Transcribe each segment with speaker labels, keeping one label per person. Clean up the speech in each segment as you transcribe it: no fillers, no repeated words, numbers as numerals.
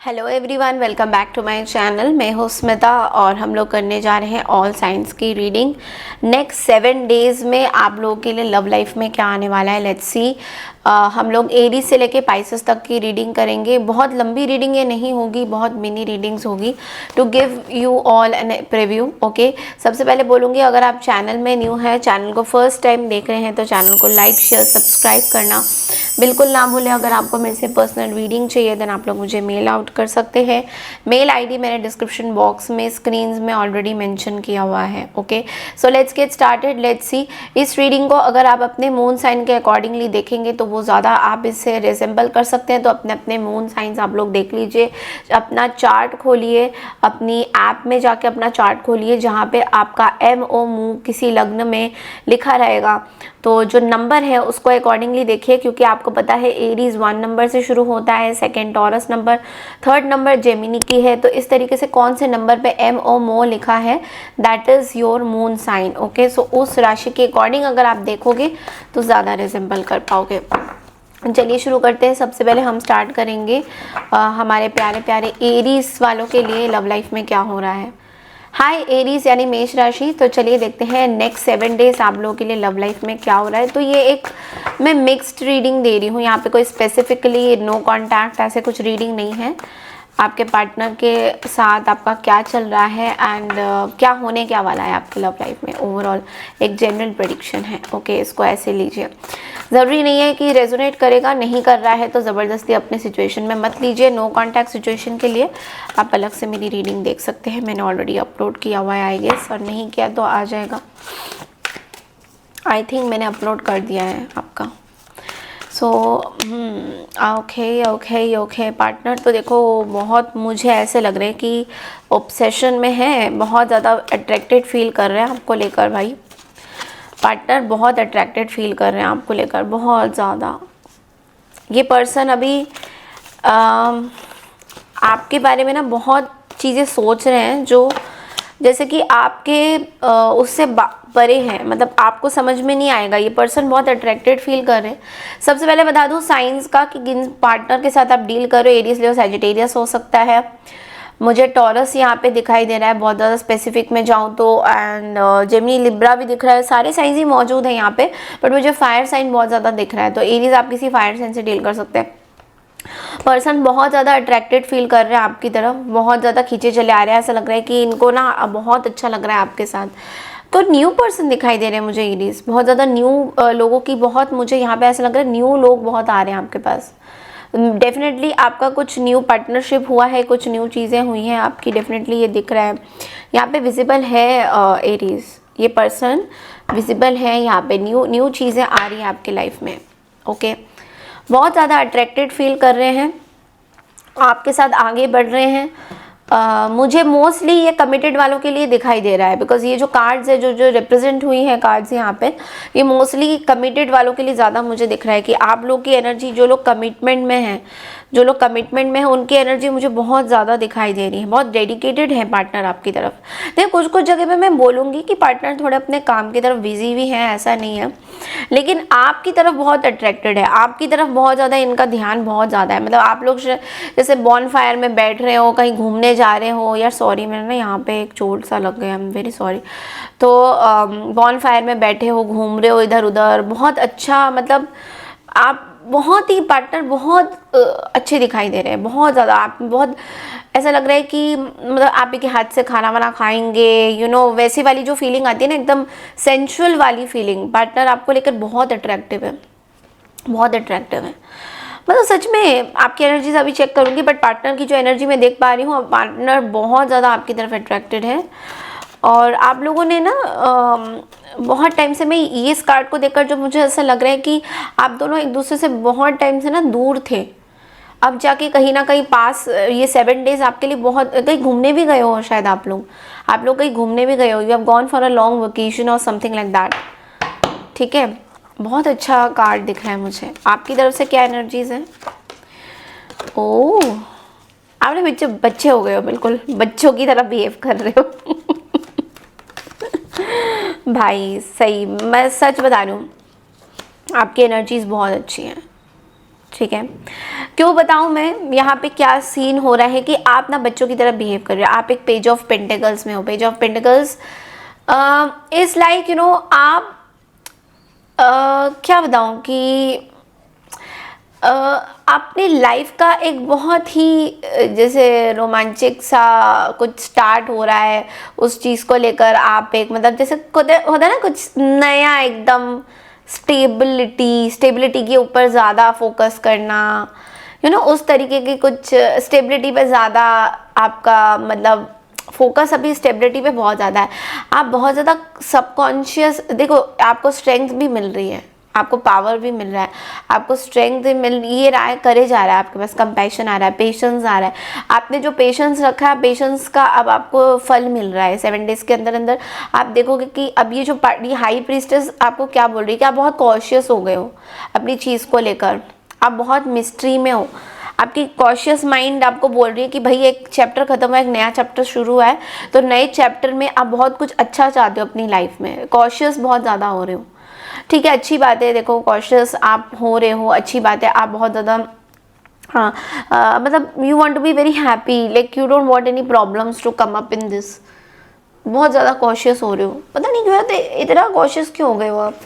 Speaker 1: Hello everyone, welcome back to my channel. मैं हूँ स्मिता और हम लोग करने जा रहे हैं ऑल साइंस की रीडिंग। नेक्स्ट 7 डेज़ में आप लोगों के लिए लव लाइफ में क्या आने वाला है, लेट्स सी। हम लोग एरीज से लेके पाइसेस तक की रीडिंग करेंगे। बहुत लंबी रीडिंग ये नहीं होगी, बहुत मिनी रीडिंग्स होगी to give you all an preview. Okay, सबसे पहले बोलूँगी, अगर आप चैनल में न्यू हैं, चैनल को फर्स्ट टाइम देख रहे हैं, तो चैनल को लाइक शेयर सब्सक्राइब करना बिल्कुल ना भूलें। अगर आपको मेरे से पर्सनल रीडिंग चाहिए देन आप लोग मुझे मेल आउट कर सकते हैं। मेल आईडी मैंने डिस्क्रिप्शन बॉक्स में स्क्रीन्स में ऑलरेडी मेंशन किया हुआ है। Okay, so let's get started, let's see. इस रीडिंग को अगर आप अपने मून साइन के अकॉर्डिंगली देखेंगे तो वो ज़्यादा आप इससे रिजेंबल कर सकते हैं। तो अपने अपने मून साइंस आप लोग देख लीजिए, अपना चार्ट खोलिए, अपनी ऐप में जाके अपना चार्ट खोलिए जहाँ पे आपका MO मूव किसी लग्न में लिखा रहेगा। तो जो नंबर है उसको अकॉर्डिंगली देखिए, क्योंकि आपको पता है एरीज 1 नंबर से शुरू होता है, second taurus number, third number Gemini की है। तो इस तरीके से कौन से नंबर पे MO मो लिखा है, that is your moon sign. Okay, so उस राशि के अकॉर्डिंग अगर आप देखोगे तो ज़्यादा रिजेंबल कर पाओगे। चलिए शुरू करते हैं। सबसे पहले हम स्टार्ट करेंगे हमारे प्यारे प्यारे एरीज वालों के लिए लव लाइफ में क्या हो रहा है। हाय एरीज यानी मेष राशि। तो चलिए देखते हैं नेक्स्ट 7 डेज आप लोगों के लिए लव लाइफ में क्या हो रहा है। तो ये एक मैं मिक्स्ड रीडिंग दे रही हूँ, यहाँ पे कोई स्पेसिफिकली नो कॉन्टैक्ट ऐसे कुछ रीडिंग नहीं है। आपके पार्टनर के साथ आपका क्या चल रहा है एंड क्या होने क्या वाला है आपके लव लाइफ में, ओवरऑल एक जनरल प्रेडिक्शन है। ओके, इसको ऐसे लीजिए। ज़रूरी नहीं है कि रेजोनेट करेगा, नहीं कर रहा है तो ज़बरदस्ती अपने सिचुएशन में मत लीजिए। नो कॉन्टैक्ट सिचुएशन के लिए आप अलग से मेरी रीडिंग देख सकते हैं। मैंने ऑलरेडी अपलोड किया हुआ है आई गेस, और नहीं किया तो आ जाएगा। आई थिंक मैंने अपलोड कर दिया है आपका। सो ओके पार्टनर तो देखो बहुत मुझे ऐसे लग रहे हैं कि ऑब्सेशन में है, बहुत ज़्यादा अट्रैक्टेड फील कर रहे हैं आपको लेकर। भाई पार्टनर बहुत अट्रैक्टेड फील कर रहे हैं आपको लेकर, बहुत ज़्यादा। ये पर्सन अभी आपके बारे में ना बहुत चीज़ें सोच रहे हैं जो जैसे कि आपके उससे परे हैं, मतलब आपको समझ में नहीं आएगा। ये पर्सन बहुत अट्रैक्टेड फील कर रहे हैं। सबसे पहले बता दूं साइंस का कि किन पार्टनर के साथ आप डील कर रहे हो। एरीज, लियो, सैजिटेरियस हो सकता है। मुझे टॉरस यहाँ पे दिखाई दे रहा है, बहुत ज़्यादा स्पेसिफिक में जाऊँ तो, एंड जेमिनी, लिब्रा भी दिख रहा है। सारे साइंस ही मौजूद हैं यहाँ पे, बट मुझे फायर साइन बहुत ज़्यादा दिख रहा है। तो एरीज आप किसी फायर साइन से डील कर सकते हैं। पर्सन बहुत ज़्यादा अट्रैक्टेड फील कर रहे हैं आपकी तरफ, बहुत ज़्यादा खींचे चले आ रहे हैं। ऐसा लग रहा है कि इनको ना बहुत अच्छा लग रहा है आपके साथ। तो न्यू पर्सन दिखाई दे रहे हैं मुझे एरीज, बहुत ज़्यादा न्यू लोगों की, बहुत मुझे यहाँ पे ऐसा लग रहा है न्यू लोग बहुत आ रहे हैं आपके पास। डेफिनेटली आपका कुछ न्यू पार्टनरशिप हुआ है, कुछ न्यू चीज़ें हुई हैं आपकी, डेफिनेटली ये दिख रहा है। यहाँ पे विजिबल है एरीज, ये पर्सन विजिबल है यहाँ पे। न्यू चीज़ें आ रही हैं आपके लाइफ में। ओके, बहुत ज़्यादा अट्रैक्टेड फील कर रहे हैं, आपके साथ आगे बढ़ रहे हैं। मुझे मोस्टली ये कमिटेड वालों के लिए दिखाई दे रहा है, बिकॉज ये जो कार्ड्स है जो रिप्रेजेंट हुई है कार्ड्स यहाँ पे, ये मोस्टली कमिटेड वालों के लिए ज़्यादा मुझे दिख रहा है कि आप लोग की एनर्जी, जो लोग कमिटमेंट में हैं उनकी एनर्जी मुझे बहुत ज़्यादा दिखाई दे रही है। बहुत डेडिकेटेड है पार्टनर आपकी तरफ। देखो कुछ जगह पे मैं बोलूँगी कि पार्टनर थोड़े अपने काम की तरफ बिजी भी हैं, ऐसा नहीं है, लेकिन आपकी तरफ बहुत अट्रैक्टेड है, आपकी तरफ बहुत ज़्यादा इनका ध्यान बहुत ज़्यादा है। मतलब आप लोग जैसे बॉन फायर में बैठ रहे हो, कहीं घूमने जा रहे हो, यार सॉरी मैंने ना यहाँ पे एक चोट सा लग गया, आई एम वेरी सॉरी। तो बॉन फायर में बैठे हो, घूम रहे हो इधर उधर, बहुत अच्छा, मतलब आप बहुत ही पार्टनर बहुत अच्छे दिखाई दे रहे हैं, बहुत ज़्यादा। आप बहुत ऐसा लग रहा है कि मतलब आप ही के हाथ से खाना वाना खाएंगे, वैसी वाली जो फीलिंग आती है ना, एकदम सेंशुअल वाली फीलिंग। पार्टनर आपको लेकर बहुत अट्रैक्टिव है, बहुत अट्रैक्टिव है। मतलब सच में आपकी एनर्जीज अभी चेक करूँगी, बट पार्टनर की जो एनर्जी मैं देख पा रही हूँ, पार्टनर बहुत ज़्यादा आपकी तरफ अट्रैक्टेड है। और आप लोगों ने ना बहुत टाइम से, मैं इस कार्ड को देखकर जो मुझे ऐसा लग रहा है कि आप दोनों एक दूसरे से बहुत टाइम से ना दूर थे, अब जाके कहीं ना कहीं पास ये 7 डेज आपके लिए बहुत, कहीं घूमने भी गए हो शायद आप लोग कहीं घूमने भी गए हो, you have gone for a long vacation और समथिंग लाइक दैट। ठीक है, बहुत अच्छा कार्ड दिख रहा है मुझे। आपकी तरफ से क्या एनर्जीज हैं? ओह, आपने बच्चे हो गए हो, बिल्कुल बच्चों की तरह बिहेव कर रहे हो। भाई सही, मैं सच बता रही हूँ, आपकी एनर्जीज बहुत अच्छी हैं। ठीक है, क्यों बताऊं मैं यहाँ पे क्या सीन हो रहा है कि आप ना बच्चों की तरह बिहेव कर रहे हो। आप एक पेज ऑफ पेंटिकल्स में हो। Page of pentacles is like you know, आप क्या बताऊं कि अपनी लाइफ का एक बहुत ही जैसे रोमांचिक सा कुछ स्टार्ट हो रहा है, उस चीज़ को लेकर आप एक मतलब जैसे होता है ना कुछ नया एकदम, स्टेबिलिटी के ऊपर ज़्यादा फोकस करना, यू नो उस तरीके की कुछ स्टेबिलिटी पे ज़्यादा आपका मतलब फोकस अभी स्टेबिलिटी पे बहुत ज़्यादा है। आप बहुत ज़्यादा सबकॉन्शियस, देखो आपको स्ट्रेंथ भी मिल रही है, आपको पावर भी मिल रहा है, आपको स्ट्रेंथ मिल ये रहा है, करे जा रहा है, आपके पास कंपैशन आ रहा है, पेशेंस आ रहा है। आपने जो पेशेंस रखा है, पेशेंस का अब आपको फल मिल रहा है 7 डेज़ के अंदर अंदर। आप देखोगे कि अब ये जो पार्टी हाई प्रीस्टेस आपको क्या बोल रही है कि आप बहुत कॉशियस हो गए हो अपनी चीज़ को लेकर, आप बहुत मिस्ट्री में हो। आपकी कॉशियस माइंड आपको बोल रही है कि भाई एक चैप्टर खत्म हुआ, एक नया चैप्टर शुरू हुआ है, तो नए चैप्टर में आप बहुत कुछ अच्छा चाहते हो अपनी लाइफ में, कॉशियस बहुत ज़्यादा हो रहे हो। ठीक है, अच्छी बात है, देखो कॉशियस आप हो रहे हो, अच्छी बात है। आप बहुत ज़्यादा मतलब you want to be very happy, like you don't want any problems to come up in this. बहुत ज़्यादा कॉशियस हो रहे हो, पता नहीं क्यों इतना कॉशियस क्यों हो गए हो आप।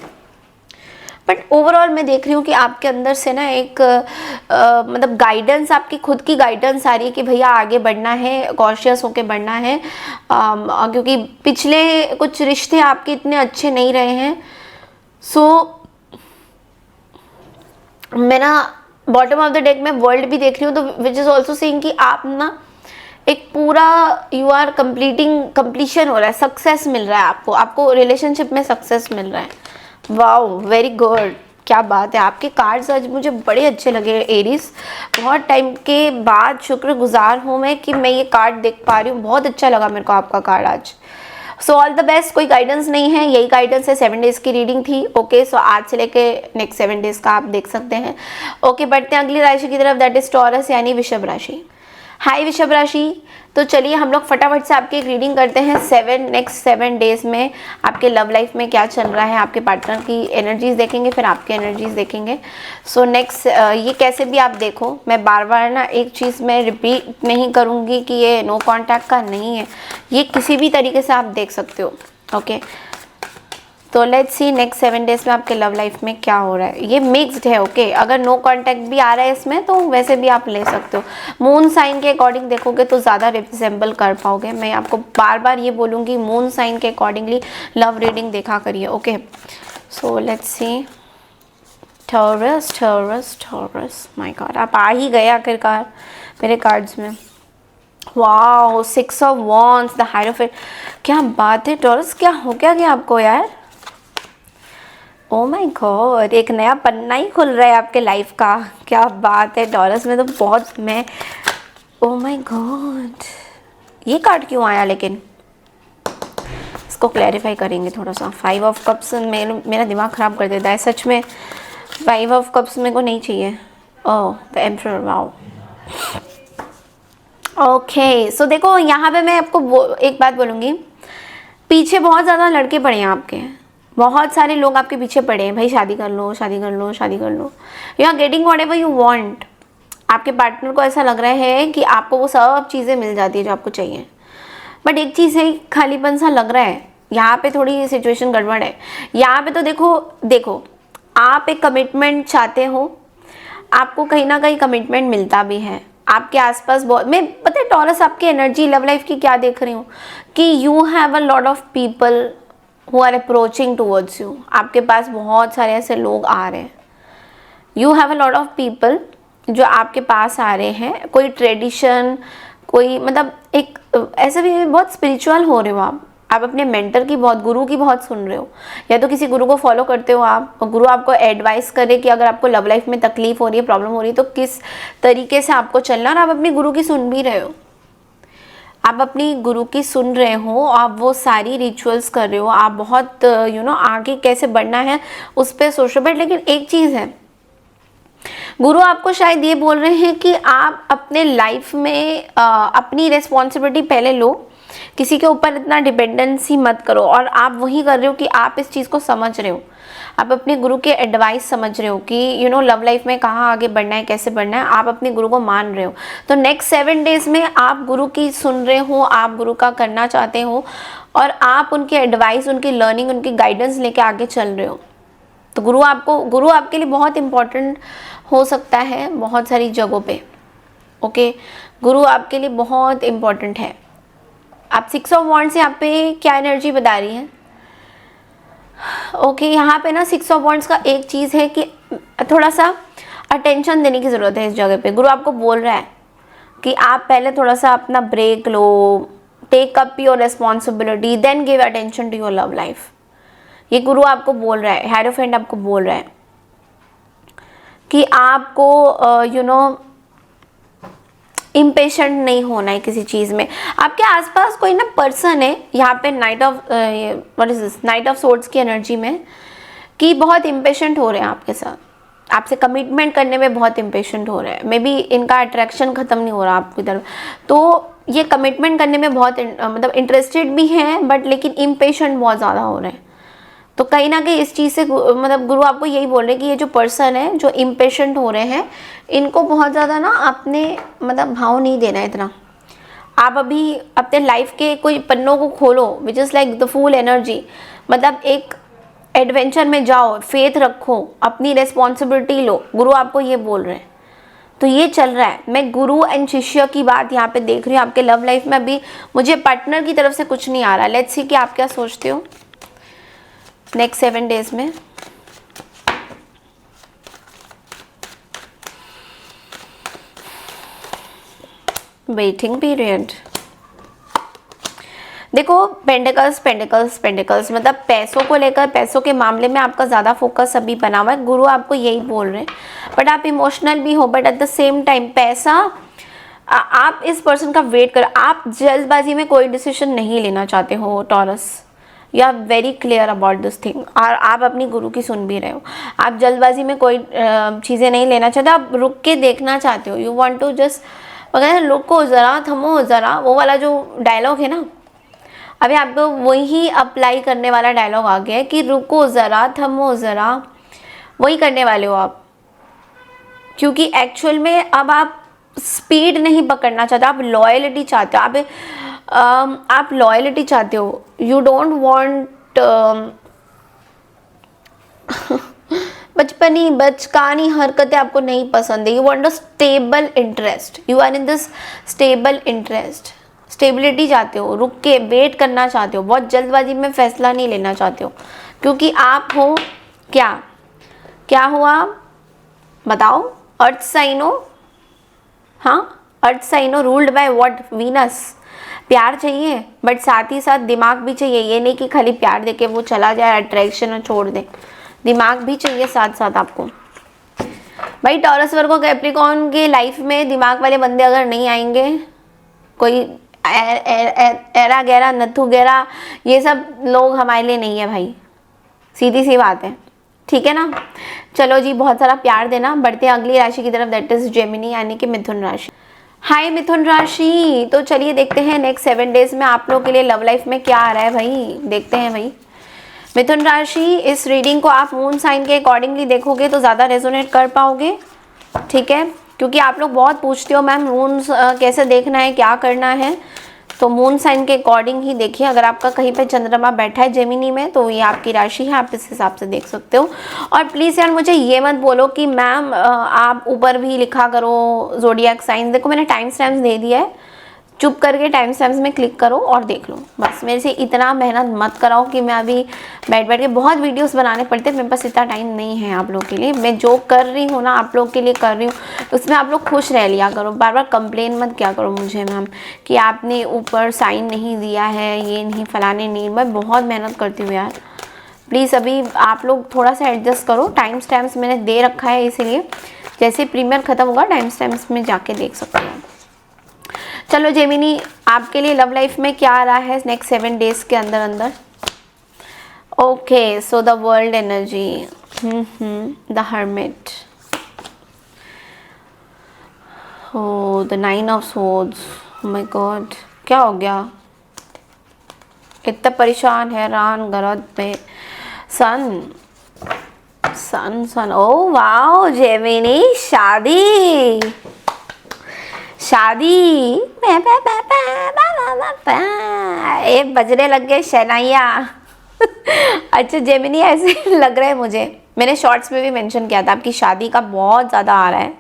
Speaker 1: बट ओवरऑल मैं देख रही हूँ कि आपके अंदर से ना एक मतलब गाइडेंस, आपकी खुद की गाइडेंस आ रही है कि भैया आगे बढ़ना है, कॉशियस होके बढ़ना है। क्योंकि पिछले कुछ रिश्ते आपके इतने अच्छे नहीं रहे हैं। सो मैं ना बॉटम ऑफ द डेक में वर्ल्ड भी देख रही हूँ, तो विच इज़ ऑल्सो सेइंग कि आप ना एक पूरा यू आर कंप्लीशन हो रहा है, सक्सेस मिल रहा है आपको, आपको रिलेशनशिप में सक्सेस मिल रहा है। वाओ, वेरी गुड, क्या बात है। आपके कार्ड्स आज मुझे बड़े अच्छे लगे एरीज। बहुत टाइम के बाद शुक्रगुजार हूँ मैं कि मैं ये कार्ड देख पा रही हूँ, बहुत अच्छा लगा मेरे को आपका कार्ड आज। So all the best. कोई गाइडेंस नहीं है, यही गाइडेंस है, 7 डेज़ की रीडिंग थी। ओके, सो आज से लेके नेक्स्ट 7 डेज़ का आप देख सकते हैं। ओके, बढ़ते हैं अगली राशि की तरफ, दैट इज टॉरस यानी वृषभ राशि। हाय वृषभ राशि, तो चलिए हम लोग फटाफट से आपकी एक रीडिंग करते हैं। नेक्स्ट 7 डेज़ में आपके लव लाइफ में क्या चल रहा है, आपके पार्टनर की एनर्जीज देखेंगे, फिर आपके एनर्जीज देखेंगे। सो नेक्स्ट ये कैसे भी आप देखो, मैं बार बार ना एक चीज़ मैं रिपीट नहीं करूँगी कि ये नो कॉन्टैक्ट का नहीं है, ये किसी भी तरीके से आप देख सकते हो। ओके, तो लेट्स सी नेक्स्ट 7 डेज़ में आपके लव लाइफ में क्या हो रहा है। ये मिक्स्ड है। ओके, अगर नो कांटेक्ट भी आ रहा है इसमें तो वैसे भी आप ले सकते हो। मून साइन के अकॉर्डिंग देखोगे तो ज़्यादा रिप्रेजेंबल कर पाओगे। मैं आपको बार बार ये बोलूँगी, मून साइन के अकॉर्डिंगली लव रीडिंग देखा करिए। Okay, so let's see taurus taurus taurus, my God, आप आ ही गए आखिरकार मेरे कार्ड्स में। Wow, 6 of wands, the hierophant, क्या बात है टॉरस, क्या हो गया आपको यार। ओ माय गॉड, एक नया पन्ना ही खुल रहा है आपके लाइफ का, क्या बात है टॉरस में तो बहुत मैं ओ माय गॉड, ये कार्ड क्यों आया लेकिन, इसको क्लैरिफाई करेंगे थोड़ा सा। 5 ऑफ कप्स मेरा दिमाग ख़राब कर देता है सच में। 5 ऑफ कप्स मेरे को नहीं चाहिए। ओह, द एम्परर, वाओ। ओके, सो देखो यहाँ पे मैं आपको एक बात बोलूँगी, पीछे बहुत ज़्यादा लड़के पड़े हैं आपके, बहुत सारे लोग आपके पीछे पड़े हैं, भाई शादी कर लो, शादी कर लो, शादी कर लो। You are getting whatever you want. आपके पार्टनर को ऐसा लग रहा है कि आपको वो सब चीज़ें मिल जाती है जो आपको चाहिए, बट एक चीज़ है, खालीपन सा लग रहा है यहाँ पे, थोड़ी सिचुएशन गड़बड़ है यहाँ पे। तो देखो आप एक कमिटमेंट चाहते हो, आपको कहीं ना कहीं कमिटमेंट मिलता भी है। आपके आसपास बहुत, मैं पता है टॉरस आपकी एनर्जी लव लाइफ की क्या देख रही हूँ कि you have a lot of people who are approaching towards you. आपके पास बहुत सारे ऐसे लोग आ रहे हैं, you have a lot of people जो आपके पास आ रहे हैं। कोई ट्रेडिशन, कोई मतलब एक ऐसे भी बहुत स्पिरिचुअल हो रहे हो आप अपने मेंटर की बहुत, गुरु की बहुत सुन रहे हो, या तो किसी गुरु को फॉलो करते हो आप, और गुरु आपको एडवाइस करे कि अगर आपको लव लाइफ में तकलीफ हो रही है, प्रॉब्लम हो रही है, तो किस तरीके से आपको चलना, और आप अपनी गुरु की सुन भी रहे हो। आप अपनी गुरु की सुन रहे हो, आप वो सारी रिचुअल्स कर रहे हो, आप बहुत आगे कैसे बढ़ना है उस पर सोच रहे हो। बट लेकिन एक चीज़ है, गुरु आपको शायद ये बोल रहे हैं कि आप अपने लाइफ में अपनी रिस्पॉन्सिबिलिटी पहले लो, किसी के ऊपर इतना डिपेंडेंसी मत करो। और आप वही कर रहे हो कि आप इस चीज़ को समझ रहे हो, आप अपने गुरु के एडवाइस समझ रहे हो कि यू नो लव लाइफ में कहाँ आगे बढ़ना है, कैसे बढ़ना है, आप अपने गुरु को मान रहे हो। तो नेक्स्ट 7 डेज में आप गुरु की सुन रहे हो, आप गुरु का करना चाहते हो और आप उनके एडवाइस, उनकी लर्निंग, उनकी गाइडेंस लेके आगे चल रहे हो। तो गुरु आपके लिए बहुत इंपॉर्टेंट हो सकता है बहुत सारी जगहों पे। ओके, गुरु आपके लिए बहुत इंपॉर्टेंट है। आप 6 ऑफ वॉन्ड्स यहाँ पे क्या एनर्जी बता रही है? ओके, यहाँ पे ना 6 ऑफ वॉन्ड्स का एक चीज़ है कि थोड़ा सा अटेंशन देने की ज़रूरत है इस जगह पे। गुरु आपको बोल रहा है कि आप पहले थोड़ा सा अपना ब्रेक लो, take up your responsibility, then give attention to your love life. ये गुरु आपको बोल रहा है, हायरोफेंट आपको बोल रहा है कि आपको यू नो इम्पेशेंट नहीं होना है किसी चीज़ में। आपके आसपास कोई ना पर्सन है यहाँ पे नाइट ऑफ सोर्ड्स की एनर्जी में, कि बहुत इम्पेशेंट हो रहे हैं आपके साथ, आपसे कमिटमेंट करने में बहुत इम्पेशेंट हो रहे हैं। मे बी इनका अट्रैक्शन ख़त्म नहीं हो रहा आपकी तरफ, तो ये कमिटमेंट करने में बहुत मतलब इंटरेस्टेड भी हैं, बट लेकिन इम्पेशेंट बहुत ज़्यादा हो रहे हैं। तो कहीं ना कहीं इस चीज़ से मतलब गुरु आपको यही बोल रहे हैं कि ये जो पर्सन है जो इम्पेशेंट हो रहे हैं, इनको बहुत ज़्यादा ना आपने मतलब भाव नहीं देना है इतना। आप अभी अपने लाइफ के कोई पन्नों को खोलो, which is like the full energy, मतलब एक एडवेंचर में जाओ, फेथ रखो, अपनी रिस्पॉन्सिबिलिटी लो। गुरु आपको ये बोल रहे हैं। तो ये चल रहा है। मैं गुरु एंड शिष्य की बात यहाँ पे देख रही हूँ। आपके लव लाइफ में अभी मुझे पार्टनर की तरफ से कुछ नहीं आ रहा। लेट्स सी कि आप क्या सोचते हो नेक्स्ट 7 डेज में। वेटिंग पीरियड, देखो पेंडिकल्स मतलब पैसों को लेकर, पैसों के मामले में आपका ज़्यादा फोकस अभी बना हुआ है। गुरु आपको यही बोल रहे हैं, बट आप इमोशनल भी हो, but at the same time पैसा, आप इस पर्सन का वेट कर। आप जल्दबाजी में कोई डिसीजन नहीं लेना चाहते हो Taurus, you are very clear about this thing. और आप अपनी गुरु की सुन भी रहे हो। आप जल्दबाजी में कोई चीज़ें नहीं लेना चाहते, आप रुक के देखना चाहते हो। यू वॉन्ट टू जस्ट अगर रुको ज़रा, थमो ज़रा, वो वाला जो डायलॉग है ना, अभी आपको वही अप्लाई करने वाला डायलॉग आ गया है कि रुको ज़रा, थमो ज़रा, वही करने वाले हो आप। क्योंकि एक्चुअल में अब आप स्पीड नहीं पकड़ना चाहते, आप लॉयलिटी चाहते हो। आप लॉयलिटी चाहते हो। यू डोंट वांट बचकानी हरकतें आपको नहीं पसंद है। You want a stable interest, you are in this stable interest. Stability चाहते हो, रुक के वेट करना चाहते हो, बहुत जल्दबाजी में फैसला नहीं लेना चाहते हो। क्योंकि आप हो क्या हो आप बताओ? अर्थ साइन हो, हाँ अर्थ साइन हो, रूल्ड बाय व्हाट? वीनस। प्यार चाहिए, बट साथ ही साथ दिमाग भी चाहिए। ये नहीं कि खाली प्यार देके वो चला जाए, अट्रैक्शन और छोड़ दे। दिमाग भी चाहिए साथ साथ आपको। भाई टॉरस, वर्गो, कैप्रिकॉर्न के लाइफ में दिमाग वाले बंदे अगर नहीं आएंगे, कोई एरा गैरा, नथु गैरा, ये सब लोग हमारे लिए नहीं है भाई, सीधी सी बात है। ठीक है ना? चलो जी, बहुत सारा प्यार देना। बढ़ते हैं अगली राशि की तरफ, दैट इज जेमिनी, यानी कि मिथुन राशि। हाय मिथुन राशि, तो चलिए देखते हैं नेक्स्ट 7 डेज में आप लोगों के लिए लव लाइफ में क्या आ रहा है भाई। देखते हैं भाई मिथुन राशि, इस रीडिंग को आप मून साइन के अकॉर्डिंगली देखोगे तो ज़्यादा रेजोनेट कर पाओगे। ठीक है, क्योंकि आप लोग बहुत पूछते हो मैम मून कैसे देखना है, क्या करना है, तो मून साइन के अकॉर्डिंग ही देखिए। अगर आपका कहीं पे चंद्रमा बैठा है जेमिनी में तो ये आपकी राशि है, आप इस हिसाब से देख सकते हो। और प्लीज़ यार मुझे ये मत बोलो कि मैम आप ऊपर भी लिखा करो ज़ोडिएक साइन। देखो मैंने टाइम स्टैम्प्स दे दिया है, चुप करके टाइम स्टैम्प्स में क्लिक करो और देख लो। बस मेरे से इतना मेहनत मत कराओ कि मैं अभी बैठ के बहुत वीडियोस बनाने पड़ते हैं, मेरे पास इतना टाइम नहीं है आप लोग के लिए। मैं जो कर रही हूँ ना आप लोग के लिए कर रही हूँ, उसमें आप लोग खुश रह लिया करो। बार बार कंप्लेन मत किया करो मुझे मैम कि आपने ऊपर साइन नहीं दिया है, ये नहीं, फलाने नहीं। मैं बहुत मेहनत करती हूँ यार, प्लीज़ अभी आप लोग थोड़ा सा एडजस्ट करो। टाइम स्टैम्प्स मैंने दे रखा है, इसीलिए जैसे प्रीमियर ख़त्म होगा टाइम स्टैम्प्स में जाके देख सकते हो। चलो जेमिनी, आपके लिए लव लाइफ में क्या आ रहा है नेक्स्ट 7 डेज के अंदर अंदर? Okay, so the world energy, the hermit, oh the 9 of swords. My god, क्या हो गया? इतना परेशान हैरान गरज में। सन सन सन, ओ वाओ जेमिनी, शादी शादी, ये बजने लग गए शहनाइया। अच्छा जेमिनी, ऐसे लग रहा है मुझे, मैंने शॉर्ट्स में भी मेंशन किया था आपकी शादी का बहुत ज़्यादा आ रहा है।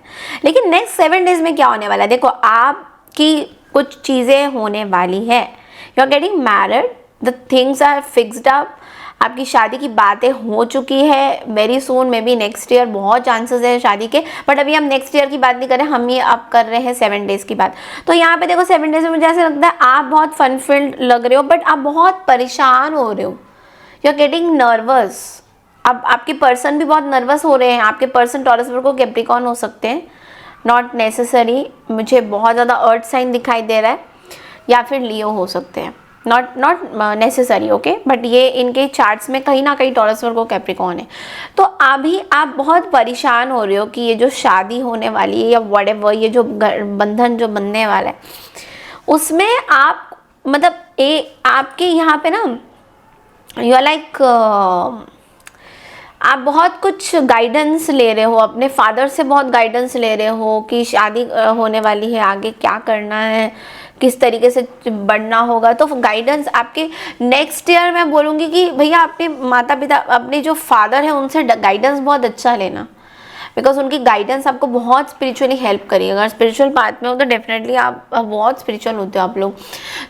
Speaker 1: लेकिन नेक्स्ट 7 डेज में क्या होने वाला है, देखो आपकी कुछ चीज़ें होने वाली है। You are getting married, the things are fixed up, आपकी शादी की बातें हो चुकी है। Very soon, maybe next year बहुत चांसेस है शादी के, बट अभी हम नेक्स्ट ईयर की बात नहीं कर रहे, हम ये अब कर रहे हैं 7 डेज की बात। तो यहाँ पे देखो 7 डेज में मुझे ऐसा लगता है आप बहुत फन फिल्ड लग रहे हो, बट आप बहुत परेशान हो रहे हो, यू आर गेटिंग नर्वस। अब आपके पर्सन भी बहुत नर्वस हो रहे हैं। आपके पर्सन टॉरस वर्गो कैप्रिकॉर्न हो सकते हैं, नॉट नेसेसरी, मुझे बहुत ज़्यादा अर्थ साइन दिखाई दे रहा है, या फिर लियो हो सकते हैं, नॉट नेसेसरी, ओके। बट ये इनके चार्ट्स में कहीं ना कहीं टॉरस वर्गो कैप्रिकॉर्न है। तो अभी आप बहुत परेशान हो रहे हो कि ये जो शादी होने वाली है या व्हाटएवर, ये जो बंधन जो बनने वाला है, उसमें आप मतलब आपके यहाँ पे ना यू आर लाइक आप बहुत कुछ गाइडेंस ले रहे हो, अपने फादर से बहुत गाइडेंस ले रहे हो कि शादी होने वाली है, आगे क्या करना है, किस तरीके से बढ़ना होगा। तो गाइडेंस आपके नेक्स्ट ईयर मैं बोलूँगी कि भैया अपने माता पिता, अपने जो फादर हैं उनसे गाइडेंस बहुत अच्छा लेना, बिकॉज उनकी गाइडेंस आपको बहुत स्पिरिचुअली हेल्प करेगी। अगर स्पिरिचुअल पाथ में हो तो डेफिनेटली आप बहुत स्पिरिचुअल होते हो आप लोग।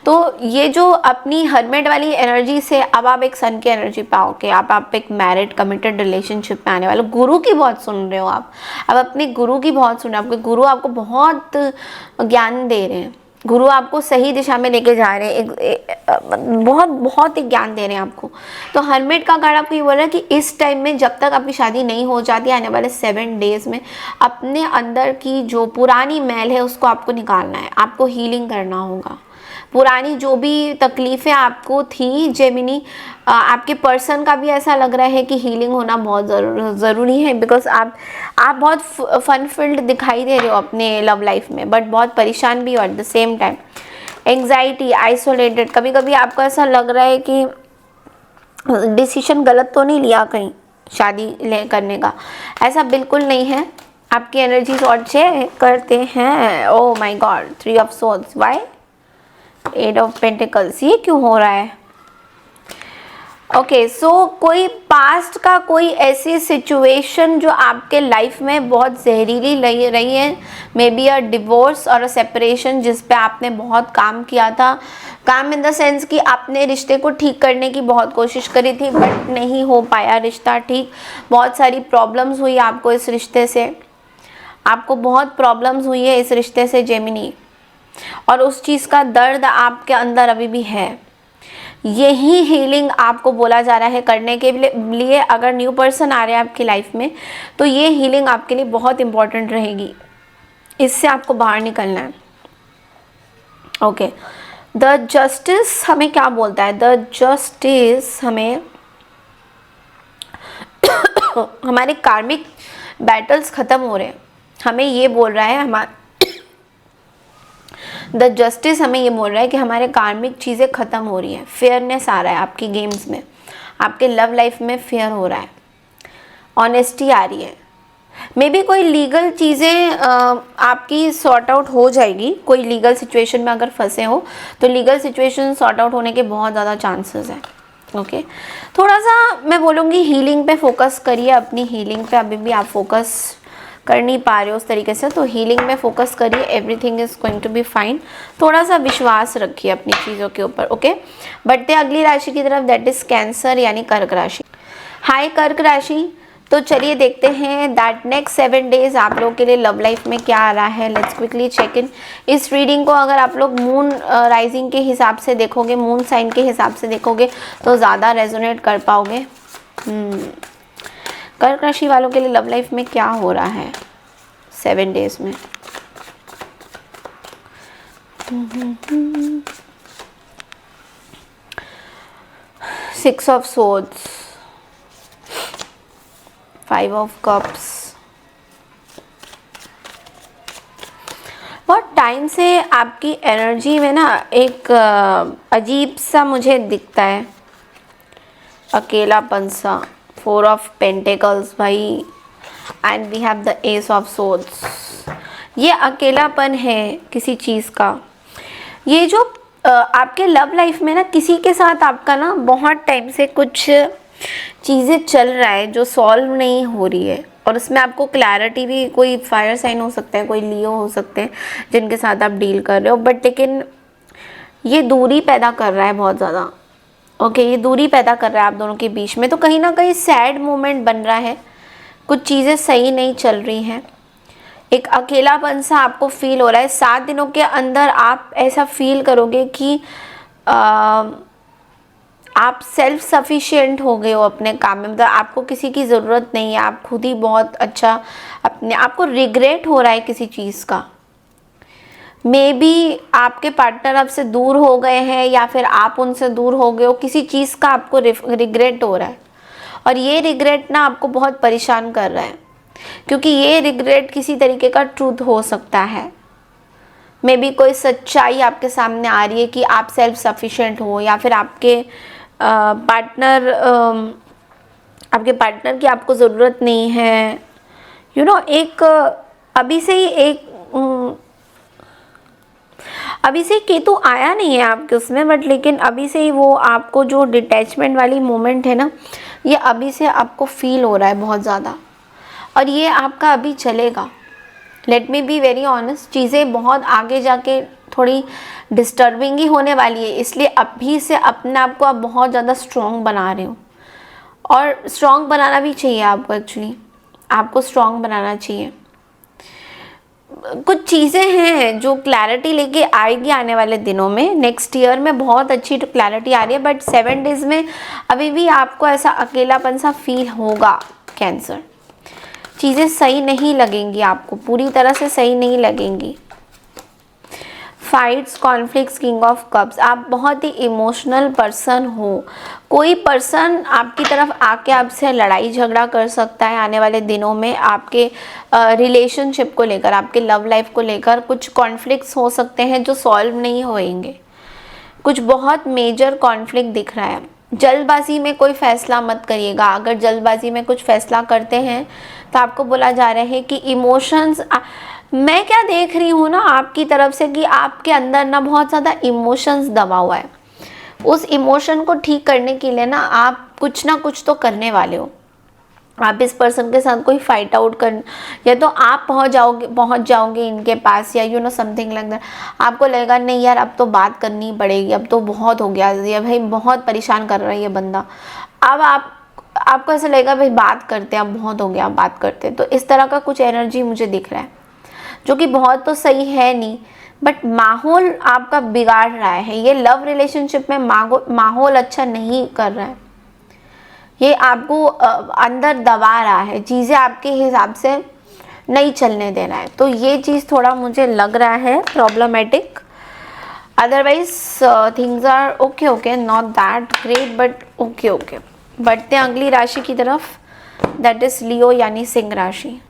Speaker 1: तो ये जो अपनी हर्मिट वाली एनर्जी से अब आप एक सन की एनर्जी पाओगे, आप एक मैरिड कमिटेड रिलेशनशिप में आने वाले। गुरु की बहुत सुन रहे हो आप, अब अपने गुरु की बहुत सुन रहे हो, आपके गुरु आपको बहुत ज्ञान दे रहे हैं, गुरु आपको सही दिशा में लेके जा रहे हैं, बहुत ही ज्ञान दे रहे हैं आपको। तो हर्मिट का कार्ड आपको ये बोल रहा है कि इस टाइम में जब तक आपकी शादी नहीं हो जाती, आने वाले 7 डेज में अपने अंदर की जो पुरानी मैल है उसको आपको निकालना है, आपको हीलिंग करना होगा। पुरानी जो भी तकलीफ़ें आपको थी जेमिनी, आपके पर्सन का भी ऐसा लग रहा है कि हीलिंग होना बहुत ज़रूरी है, बिकॉज आप बहुत फन फील्ड दिखाई दे रहे हो अपने लव लाइफ में, बट बहुत परेशान भी हो at the same time. Anxiety, isolated, कभी कभी आपको ऐसा लग रहा है कि डिसीजन गलत तो नहीं लिया कहीं शादी करने का, ऐसा बिल्कुल नहीं है। आपकी एनर्जीज और चेक करते हैं। Oh my god, 3 of swords, why 8 of pentacles, ये क्यों हो रहा है? ओके सो कोई पास्ट का कोई ऐसी सिचुएशन जो आपके लाइफ में बहुत जहरीली रही है, मे बी अ डिवोर्स और अ सेपरेशन, जिस पे आपने बहुत काम किया था। काम इन द सेंस कि आपने रिश्ते को ठीक करने की बहुत कोशिश करी थी, बट नहीं हो पाया रिश्ता ठीक। बहुत सारी प्रॉब्लम्स हुई आपको इस रिश्ते से, आपको बहुत प्रॉब्लम्स हुई है इस रिश्ते से जेमिनी, और उस चीज़ का दर्द आपके अंदर अभी भी है। यही हीलिंग आपको बोला जा रहा है करने के लिए। अगर न्यू पर्सन आ रहे हैं आपकी लाइफ में तो ये हीलिंग आपके लिए बहुत इंपॉर्टेंट रहेगी, इससे आपको बाहर निकलना है। ओके, द जस्टिस हमें क्या बोलता है? द जस्टिस हमें हमारे कार्मिक बैटल्स ख़त्म हो रहे हैं, हमें ये बोल रहा है। द जस्टिस हमें ये बोल रहा है कि हमारे कार्मिक चीज़ें ख़त्म हो रही हैं, फेयरनेस आ रहा है आपकी गेम्स में, आपके लव लाइफ में फेयर हो रहा है, ऑनेस्टी आ रही है। मे बी कोई लीगल चीज़ें आपकी सॉर्ट आउट हो जाएगी। कोई लीगल सिचुएशन में अगर फंसे हो तो लीगल सिचुएशन सॉर्ट आउट होने के बहुत ज़्यादा चांसेस हैं। ओके, थोड़ा सा मैं बोलूँगी हीलिंग पे फोकस करिए, अपनी हीलिंग पे अभी भी आप फोकस कर नहीं पा रहे हो उस तरीके से, तो हीलिंग में फोकस करिए, everything is going to be fine. थोड़ा सा विश्वास रखिए अपनी चीज़ों के ऊपर। ओके, बढ़ते अगली राशि की तरफ, दैट इज कैंसर यानी कर्क राशि। हाय कर्क राशि, तो चलिए देखते हैं दैट नेक्स्ट 7 डेज आप लोग के लिए लव लाइफ में क्या आ रहा है। Let's quickly check in. इस रीडिंग को अगर आप लोग मून राइजिंग के हिसाब से देखोगे, मून साइन के हिसाब से देखोगे तो ज़्यादा रेजोनेट कर पाओगे। कर्क राशि वालों के लिए लव लाइफ में क्या हो रहा है 7 डेज में? Six of Swords, 5 of Cups। बहुत टाइम से आपकी एनर्जी में ना एक अजीब सा मुझे दिखता है, अकेलापन सा। 4 ऑफ पेंटिकल्स भाई, and we have the ace of swords. ये अकेलापन है किसी चीज़ का। ये जो आपके लव लाइफ में ना किसी के साथ आपका ना बहुत टाइम से कुछ चीज़ें चल रहा है जो सॉल्व नहीं हो रही है, और उसमें आपको क्लैरिटी भी, कोई फायर साइन हो सकता है, कोई लियो हो सकते हैं जिनके साथ आप डील कर रहे हो, बट लेकिन ये दूरी पैदा कर रहा है बहुत ज़्यादा। ओके, ये दूरी पैदा कर रहा है आप दोनों के बीच में। तो कहीं ना कहीं सैड मोमेंट बन रहा है, कुछ चीज़ें सही नहीं चल रही हैं, एक अकेलापन सा आपको फील हो रहा है। 7 दिनों के अंदर आप ऐसा फील करोगे कि आप सेल्फ सफिशिएंट हो गए हो अपने काम में, मतलब आपको किसी की ज़रूरत नहीं है, आप खुद ही बहुत अच्छा अपने आपको रिग्रेट हो रहा है किसी चीज़ का। मे बी आपके पार्टनर आपसे दूर हो गए हैं या फिर आप उनसे दूर हो गए हो, किसी चीज़ का आपको रिग्रेट हो रहा है, और ये रिग्रेट ना आपको बहुत परेशान कर रहा है, क्योंकि ये रिग्रेट किसी तरीके का ट्रूथ हो सकता है। मे बी कोई सच्चाई आपके सामने आ रही है कि आप सेल्फ सफिशिएंट हो, या फिर आपके पार्टनर की आपको ज़रूरत नहीं है। यू नो, एक अभी से ही अभी से केतु आया नहीं है आपके उसमें, बट लेकिन अभी से ही वो आपको जो डिटैचमेंट वाली मोमेंट है ना, ये अभी से आपको फील हो रहा है बहुत ज़्यादा, और ये आपका अभी चलेगा। Let me be very honest, चीज़ें बहुत आगे जाके थोड़ी डिस्टर्बिंग ही होने वाली है, इसलिए अभी से अपने आप को आप बहुत ज़्यादा स्ट्रॉन्ग बना रहे हो, और स्ट्रॉन्ग बनाना भी चाहिए आपको। एक्चुअली आपको स्ट्रॉन्ग बनाना चाहिए। कुछ चीज़ें हैं जो क्लैरिटी लेके आएगी आने वाले दिनों में, नेक्स्ट ईयर में बहुत अच्छी क्लैरिटी आ रही है, बट 7 डेज़ में अभी भी आपको ऐसा अकेलापन सा फील होगा। कैंसर, चीज़ें सही नहीं लगेंगी आपको, पूरी तरह से सही नहीं लगेंगी। Fights, conflicts, king of cups, आप बहुत ही इमोशनल पर्सन हो। कोई पर्सन आपकी तरफ आके आपसे लड़ाई झगड़ा कर सकता है आने वाले दिनों में, आपके रिलेशनशिप को लेकर, आपके लव लाइफ को लेकर कुछ कॉन्फ्लिक्ट्स हो सकते हैं जो सॉल्व नहीं होएंगे। कुछ बहुत मेजर कॉन्फ्लिक्ट दिख रहा है। जल्दबाजी में कोई फैसला मत करिएगा। अगर जल्दबाजी में कुछ फैसला करते हैं तो आपको बोला जा रहा है कि इमोशंस, मैं क्या देख रही हूँ ना आपकी तरफ से कि आपके अंदर ना बहुत ज़्यादा इमोशंस दबा हुआ है। उस इमोशन को ठीक करने के लिए ना आप कुछ ना कुछ तो करने वाले हो। आप इस पर्सन के साथ कोई फाइट आउट कर, या तो आप पहुंच जाओगे इनके पास, या you know something like that. आपको लगेगा नहीं यार, अब तो बात करनी पड़ेगी, अब तो बहुत हो गया, ये भाई बहुत परेशान कर रहा है ये बंदा। अब आपको ऐसा लगेगा भाई बात करते हैं, अब बहुत हो गया, बात करते हैं। तो इस तरह का कुछ एनर्जी मुझे दिख रहा है, जो कि बहुत तो सही है नहीं, बट माहौल आपका बिगाड़ रहा है। ये लव रिलेशनशिप में माहौल अच्छा नहीं कर रहा है, ये आपको अंदर दबा रहा है, चीज़ें आपके हिसाब से नहीं चलने दे रहा है। तो ये चीज़ थोड़ा मुझे लग रहा है problematic. Otherwise things are okay, not that great, but okay. बढ़ते हैं अगली राशि की तरफ, दैट इज लियो यानी सिंह राशि।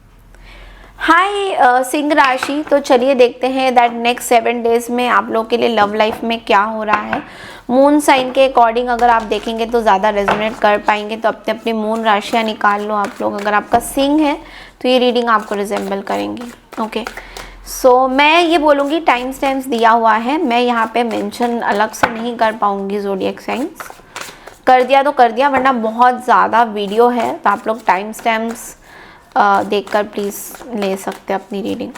Speaker 1: हाय सिंह राशि, तो चलिए देखते हैं दैट नेक्स्ट 7 डेज में आप लोग के लिए लव लाइफ में क्या हो रहा है। मून साइन के अकॉर्डिंग अगर आप देखेंगे तो ज़्यादा रेजोनेट कर पाएंगे, तो अपनी मून राशियाँ निकाल लो आप लोग। अगर आपका सिंह है तो ये रीडिंग आपको रिजेंबल करेंगी। ओके, सो मैं ये बोलूँगी, टाइम स्टैम्प्स दिया हुआ है, मैं यहाँ पे मेंशन अलग से नहीं कर पाऊँगी ज़ोडिएक साइंस। कर दिया तो कर दिया, वरना बहुत ज़्यादा वीडियो है, तो आप लोग टाइम स्टैम्प्स देखकर प्लीज़ ले सकते हैं अपनी रीडिंग।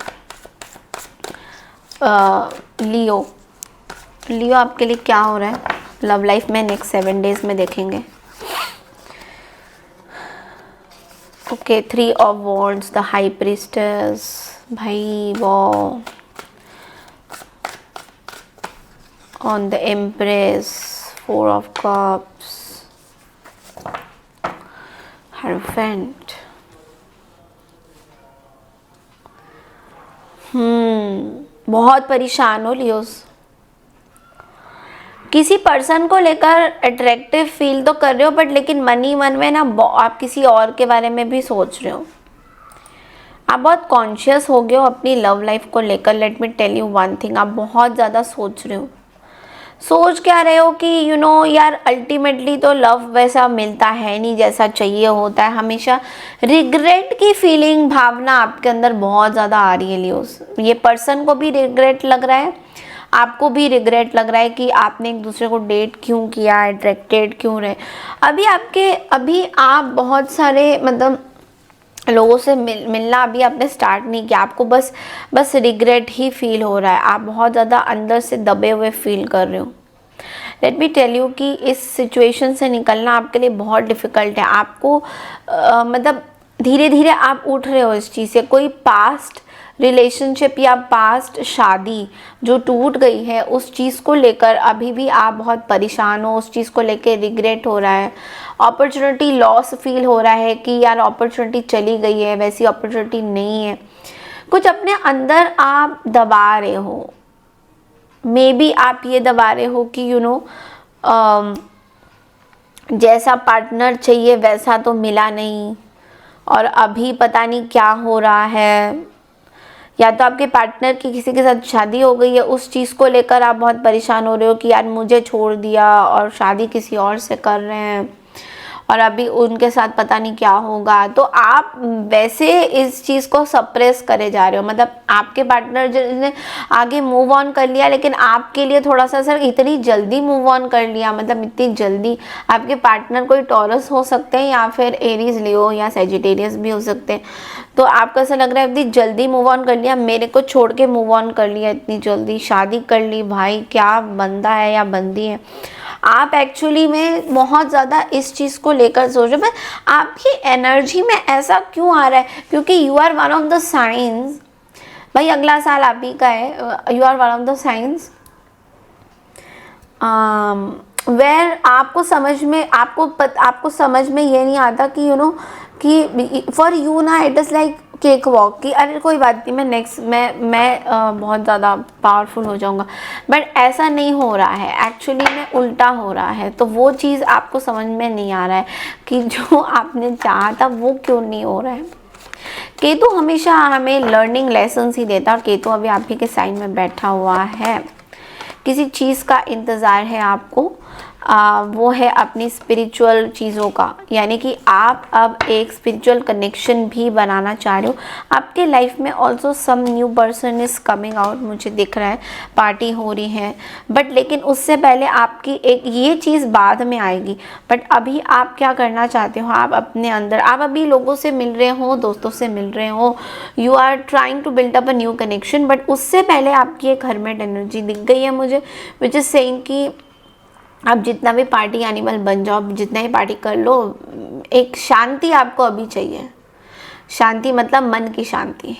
Speaker 1: लियो आपके लिए क्या हो रहा है लव लाइफ में नेक्स्ट 7 डेज में, देखेंगे। Okay, 3 of wands, the high priestess, भाई वो on the empress, 4 of cups, hierophant. बहुत परेशान हो लियोस। किसी पर्सन को लेकर अट्रैक्टिव फील तो कर रहे हो, बट लेकिन मन ही मन में ना आप किसी और के बारे में भी सोच रहे हो। आप बहुत कॉन्शियस हो गए हो अपनी लव लाइफ को लेकर। Let me tell you one thing, आप बहुत ज़्यादा सोच रहे हो। सोच क्या रहे हो कि यार अल्टीमेटली तो लव वैसा मिलता है नहीं जैसा चाहिए होता है। हमेशा रिग्रेट की फीलिंग, भावना आपके अंदर बहुत ज़्यादा आ रही है लियोस। ये पर्सन को भी रिग्रेट लग रहा है, आपको भी रिग्रेट लग रहा है कि आपने एक दूसरे को डेट क्यों किया, अट्रैक्टेड क्यों रहे। अभी आप बहुत सारे मतलब लोगों से मिलना अभी आपने स्टार्ट नहीं किया। आपको बस रिग्रेट ही फील हो रहा है। आप बहुत ज़्यादा अंदर से दबे हुए फील कर रहे हो। लेट मी टेल यू कि इस सिचुएशन से निकलना आपके लिए बहुत डिफ़िकल्ट है। आपको मतलब धीरे धीरे आप उठ रहे हो इस चीज़ से। कोई पास्ट रिलेशनशिप या पास्ट शादी जो टूट गई है, उस चीज़ को लेकर अभी भी आप बहुत परेशान हो। उस चीज़ को लेकर रिग्रेट हो रहा है, अपॉर्चुनिटी लॉस फील हो रहा है कि यार अपॉर्चुनिटी चली गई है, वैसी अपॉर्चुनिटी नहीं है। कुछ अपने अंदर आप दबा रहे हो। मे बी आप ये दबा रहे हो कि जैसा पार्टनर चाहिए वैसा तो मिला नहीं, और अभी पता नहीं क्या हो रहा है। या तो आपके पार्टनर की किसी के साथ शादी हो गई है, उस चीज़ को लेकर आप बहुत परेशान हो रहे हो कि यार मुझे छोड़ दिया और शादी किसी और से कर रहे हैं, और अभी उनके साथ पता नहीं क्या होगा। तो आप वैसे इस चीज़ को सप्रेस करे जा रहे हो। मतलब आपके पार्टनर ने आगे मूव ऑन कर लिया, लेकिन आपके लिए थोड़ा सा सर इतनी जल्दी मूव ऑन कर लिया, मतलब इतनी जल्दी। आपके पार्टनर कोई टॉरस हो सकते हैं या फिर एरीज, लियो या सेजिटेरियस भी हो सकते हैं। तो आपको ऐसा लग रहा है इतनी जल्दी मूव ऑन कर लिया, मेरे को छोड़ के मूव ऑन कर लिया, इतनी जल्दी शादी कर ली। भाई क्या बंदा है या बंदी है। आप एक्चुअली में बहुत ज़्यादा इस चीज़ को लेकर सोच रहे हो। आपकी एनर्जी में ऐसा क्यों आ रहा है? क्योंकि you are one of the signs, भाई अगला साल आप ही का है। You are one of the signs where आपको समझ में ये नहीं आता कि कि फॉर यू ना it is like cake walk की अरे कोई बात नहीं, मैं नेक्स्ट मैं बहुत ज़्यादा पावरफुल हो जाऊँगा। बट ऐसा नहीं हो रहा है, एक्चुअली में उल्टा हो रहा है। तो वो चीज़ आपको समझ में नहीं आ रहा है कि जो आपने चाहा था वो क्यों नहीं हो रहा है। केतु हमेशा हमें लर्निंग लेसन्स ही देता है, और केतु अभी आप ही के साइन में बैठा हुआ है। किसी चीज़ का इंतज़ार है आपको, वो है अपनी स्पिरिचुअल चीज़ों का। यानी कि आप अब एक स्पिरिचुअल कनेक्शन भी बनाना चाह रहे हो। आपके लाइफ में also some new person is coming out, मुझे दिख रहा है। पार्टी हो रही है, बट लेकिन उससे पहले आपकी एक ये चीज़ बाद में आएगी। बट अभी आप क्या करना चाहते हो? आप अपने अंदर, आप अभी लोगों से मिल रहे हो, दोस्तों से मिल रहे हो, you are trying to build up a new connection. But उससे पहले आपकी एक हर्मिट एनर्जी दिख गई है मुझे, विच इज़ सेइंग कि आप जितना भी पार्टी एनिमल बन जाओ, जितना ही पार्टी कर लो, एक शांति आपको अभी चाहिए। शांति मतलब मन की शांति।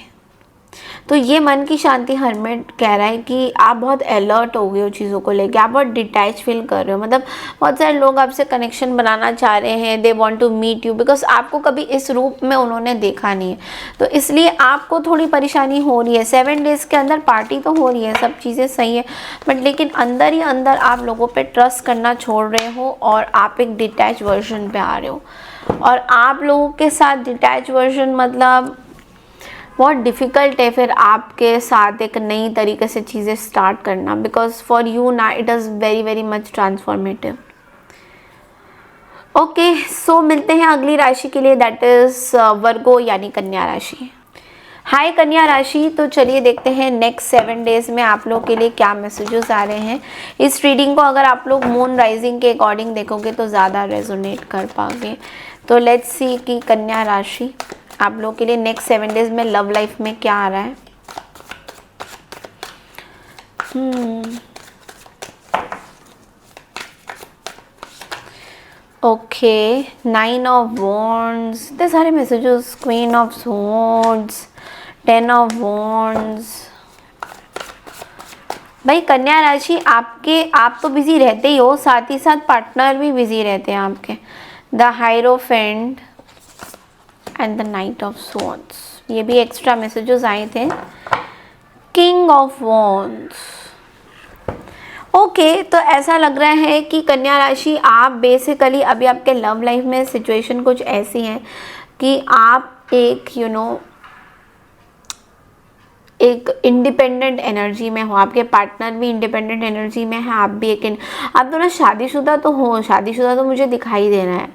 Speaker 1: तो ये मन की शांति हर्मिट कह रहा है कि आप बहुत अलर्ट हो गए हो चीज़ों को लेके, आप बहुत डिटैच फील कर रहे हो। मतलब बहुत सारे लोग आपसे कनेक्शन बनाना चाह रहे हैं, they want to meet you, because आपको कभी इस रूप में उन्होंने देखा नहीं है। तो इसलिए आपको थोड़ी परेशानी हो रही है। 7 डेज़ के अंदर पार्टी तो हो रही है, सब चीज़ें सही है, बट लेकिन अंदर ही अंदर आप लोगों पर ट्रस्ट करना छोड़ रहे हो, और आप एक डिटैच वर्जन पे आ रहे हो। और आप लोगों के साथ डिटैच वर्जन मतलब बहुत डिफ़िकल्ट है फिर आपके साथ एक नई तरीके से चीज़ें स्टार्ट करना, बिकॉज फॉर यू ना it is very very much transformative. Okay, so मिलते हैं अगली राशि के लिए, दैट इज़ वर्गो यानी कन्या राशि। हाय कन्या राशि, तो चलिए देखते हैं नेक्स्ट 7 डेज़ में आप लोग के लिए क्या मैसेजेस आ रहे हैं। इस रीडिंग को अगर आप लोग मून राइजिंग के अकॉर्डिंग देखोगे तो ज़्यादा रेजोनेट कर पाओगे। तो लेट्स सी कि कन्या राशि आप लोग के लिए नेक्स्ट 7 डेज़ में लव लाइफ में क्या आ रहा है। ओके, 9 ऑफ वॉन्ड्स, इतने सारे messages, queen of swords, 10 of wands. भाई कन्या राशि आप तो बिजी रहते ही हो, साथ ही साथ पार्टनर भी बिजी रहते हैं आपके। The hierophant and the night of swords, ये भी एक्स्ट्रा मैसेजेस आए थे। King of wands. ओके, तो ऐसा लग रहा है कि कन्या राशि आप बेसिकली अभी आपके लव लाइफ में सिचुएशन कुछ ऐसी है कि आप एक एक इंडिपेंडेंट एनर्जी में हो, आपके पार्टनर भी इंडिपेंडेंट एनर्जी में है, आप भी एक आप दोनों शादीशुदा तो हो, शादीशुदा तो मुझे दिखाई दे रहा है,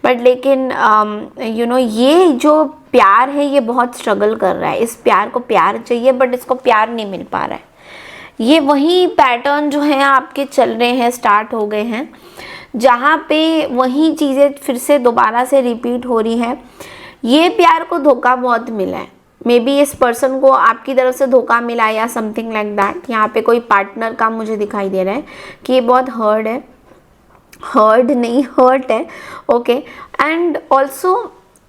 Speaker 1: बट लेकिन यू नो ये जो प्यार है ये बहुत स्ट्रगल कर रहा है। इस प्यार को प्यार चाहिए बट इसको प्यार नहीं मिल पा रहा है। ये वही पैटर्न जो है आपके चल रहे हैं, स्टार्ट हो गए हैं, जहाँ पे वही चीज़ें फिर से दोबारा से रिपीट हो रही हैं। ये प्यार को धोखा बहुत मिला है, मे बी इस पर्सन को आपकी तरफ से धोखा मिला या समथिंग लाइक दैट। यहाँ पे कोई पार्टनर का मुझे दिखाई दे रहा है कि ये बहुत हर्ट है, हर्ट नहीं हर्ट है, ओके। एंड ऑल्सो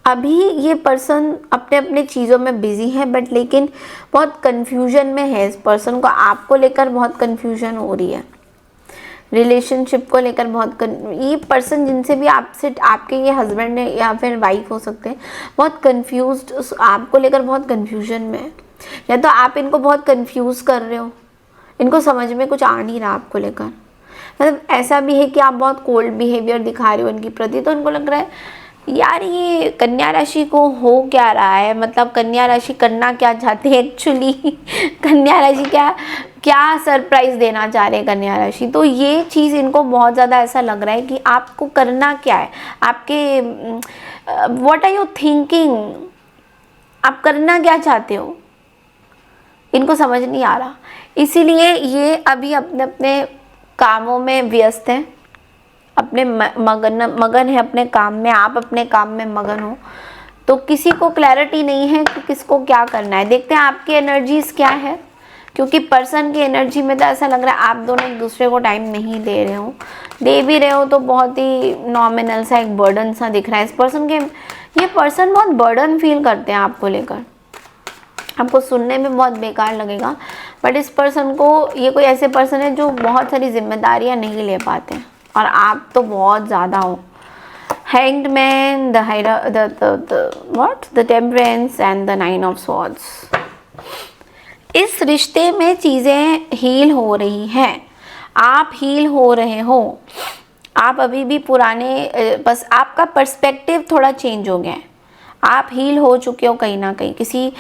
Speaker 1: अभी ये पर्सन अपने अपने चीज़ों में बिजी है, बट लेकिन बहुत कन्फ्यूजन में है। इस पर्सन को आपको लेकर बहुत कन्फ्यूजन हो रही है, रिलेशनशिप को लेकर बहुत ये पर्सन जिनसे भी आपसे, आपके ये हस्बैंड है या फिर वाइफ हो सकते हैं, बहुत कंफ्यूज्ड, आपको लेकर बहुत कंफ्यूजन में है, या तो आप इनको बहुत कंफ्यूज कर रहे हो, इनको समझ में कुछ आ नहीं रहा आपको लेकर। मतलब ऐसा भी है कि आप बहुत कोल्ड बिहेवियर दिखा रहे हो इनके प्रति, तो इनको लग रहा है यार ये कन्या राशि को हो क्या रहा है, मतलब कन्या राशि करना क्या चाहते हैं एक्चुअली कन्या राशि क्या क्या सरप्राइज देना चाह रहे हैं कन्या राशि। तो ये चीज़ इनको बहुत ज़्यादा ऐसा लग रहा है कि आपको करना क्या है, आपके व्हाट आर यू थिंकिंग, आप करना क्या चाहते हो, इनको समझ नहीं आ रहा। इसीलिए ये अभी अपने अपने कामों में व्यस्त हैं, अपने मगन है अपने काम में, आप अपने काम में मगन हो, तो किसी को क्लैरिटी नहीं है कि किसको क्या करना है। देखते हैं आपकी एनर्जीज क्या है, क्योंकि पर्सन की एनर्जी में तो ऐसा लग रहा है आप दोनों एक दूसरे को टाइम नहीं दे रहे हो, दे भी रहे हो तो बहुत ही नॉमिनल सा, एक बर्डन सा दिख रहा है इस पर्सन के। ये पर्सन बहुत बर्डन फील करते हैं आपको लेकर, आपको सुनने में बहुत बेकार लगेगा, बट इस पर्सन को, ये कोई ऐसे पर्सन है जो बहुत सारी जिम्मेदारियाँ नहीं ले पाते हैं, और आप तो बहुत ज़्यादा हो। Hanged man, the temperance and the 9 of swords. इस रिश्ते में चीज़ें हील हो रही हैं, आप हील हो रहे हो, आप अभी भी पुराने, बस आपका पर्सपेक्टिव थोड़ा चेंज हो गया है, आप हील हो चुके हो कहीं ना कहीं, किसी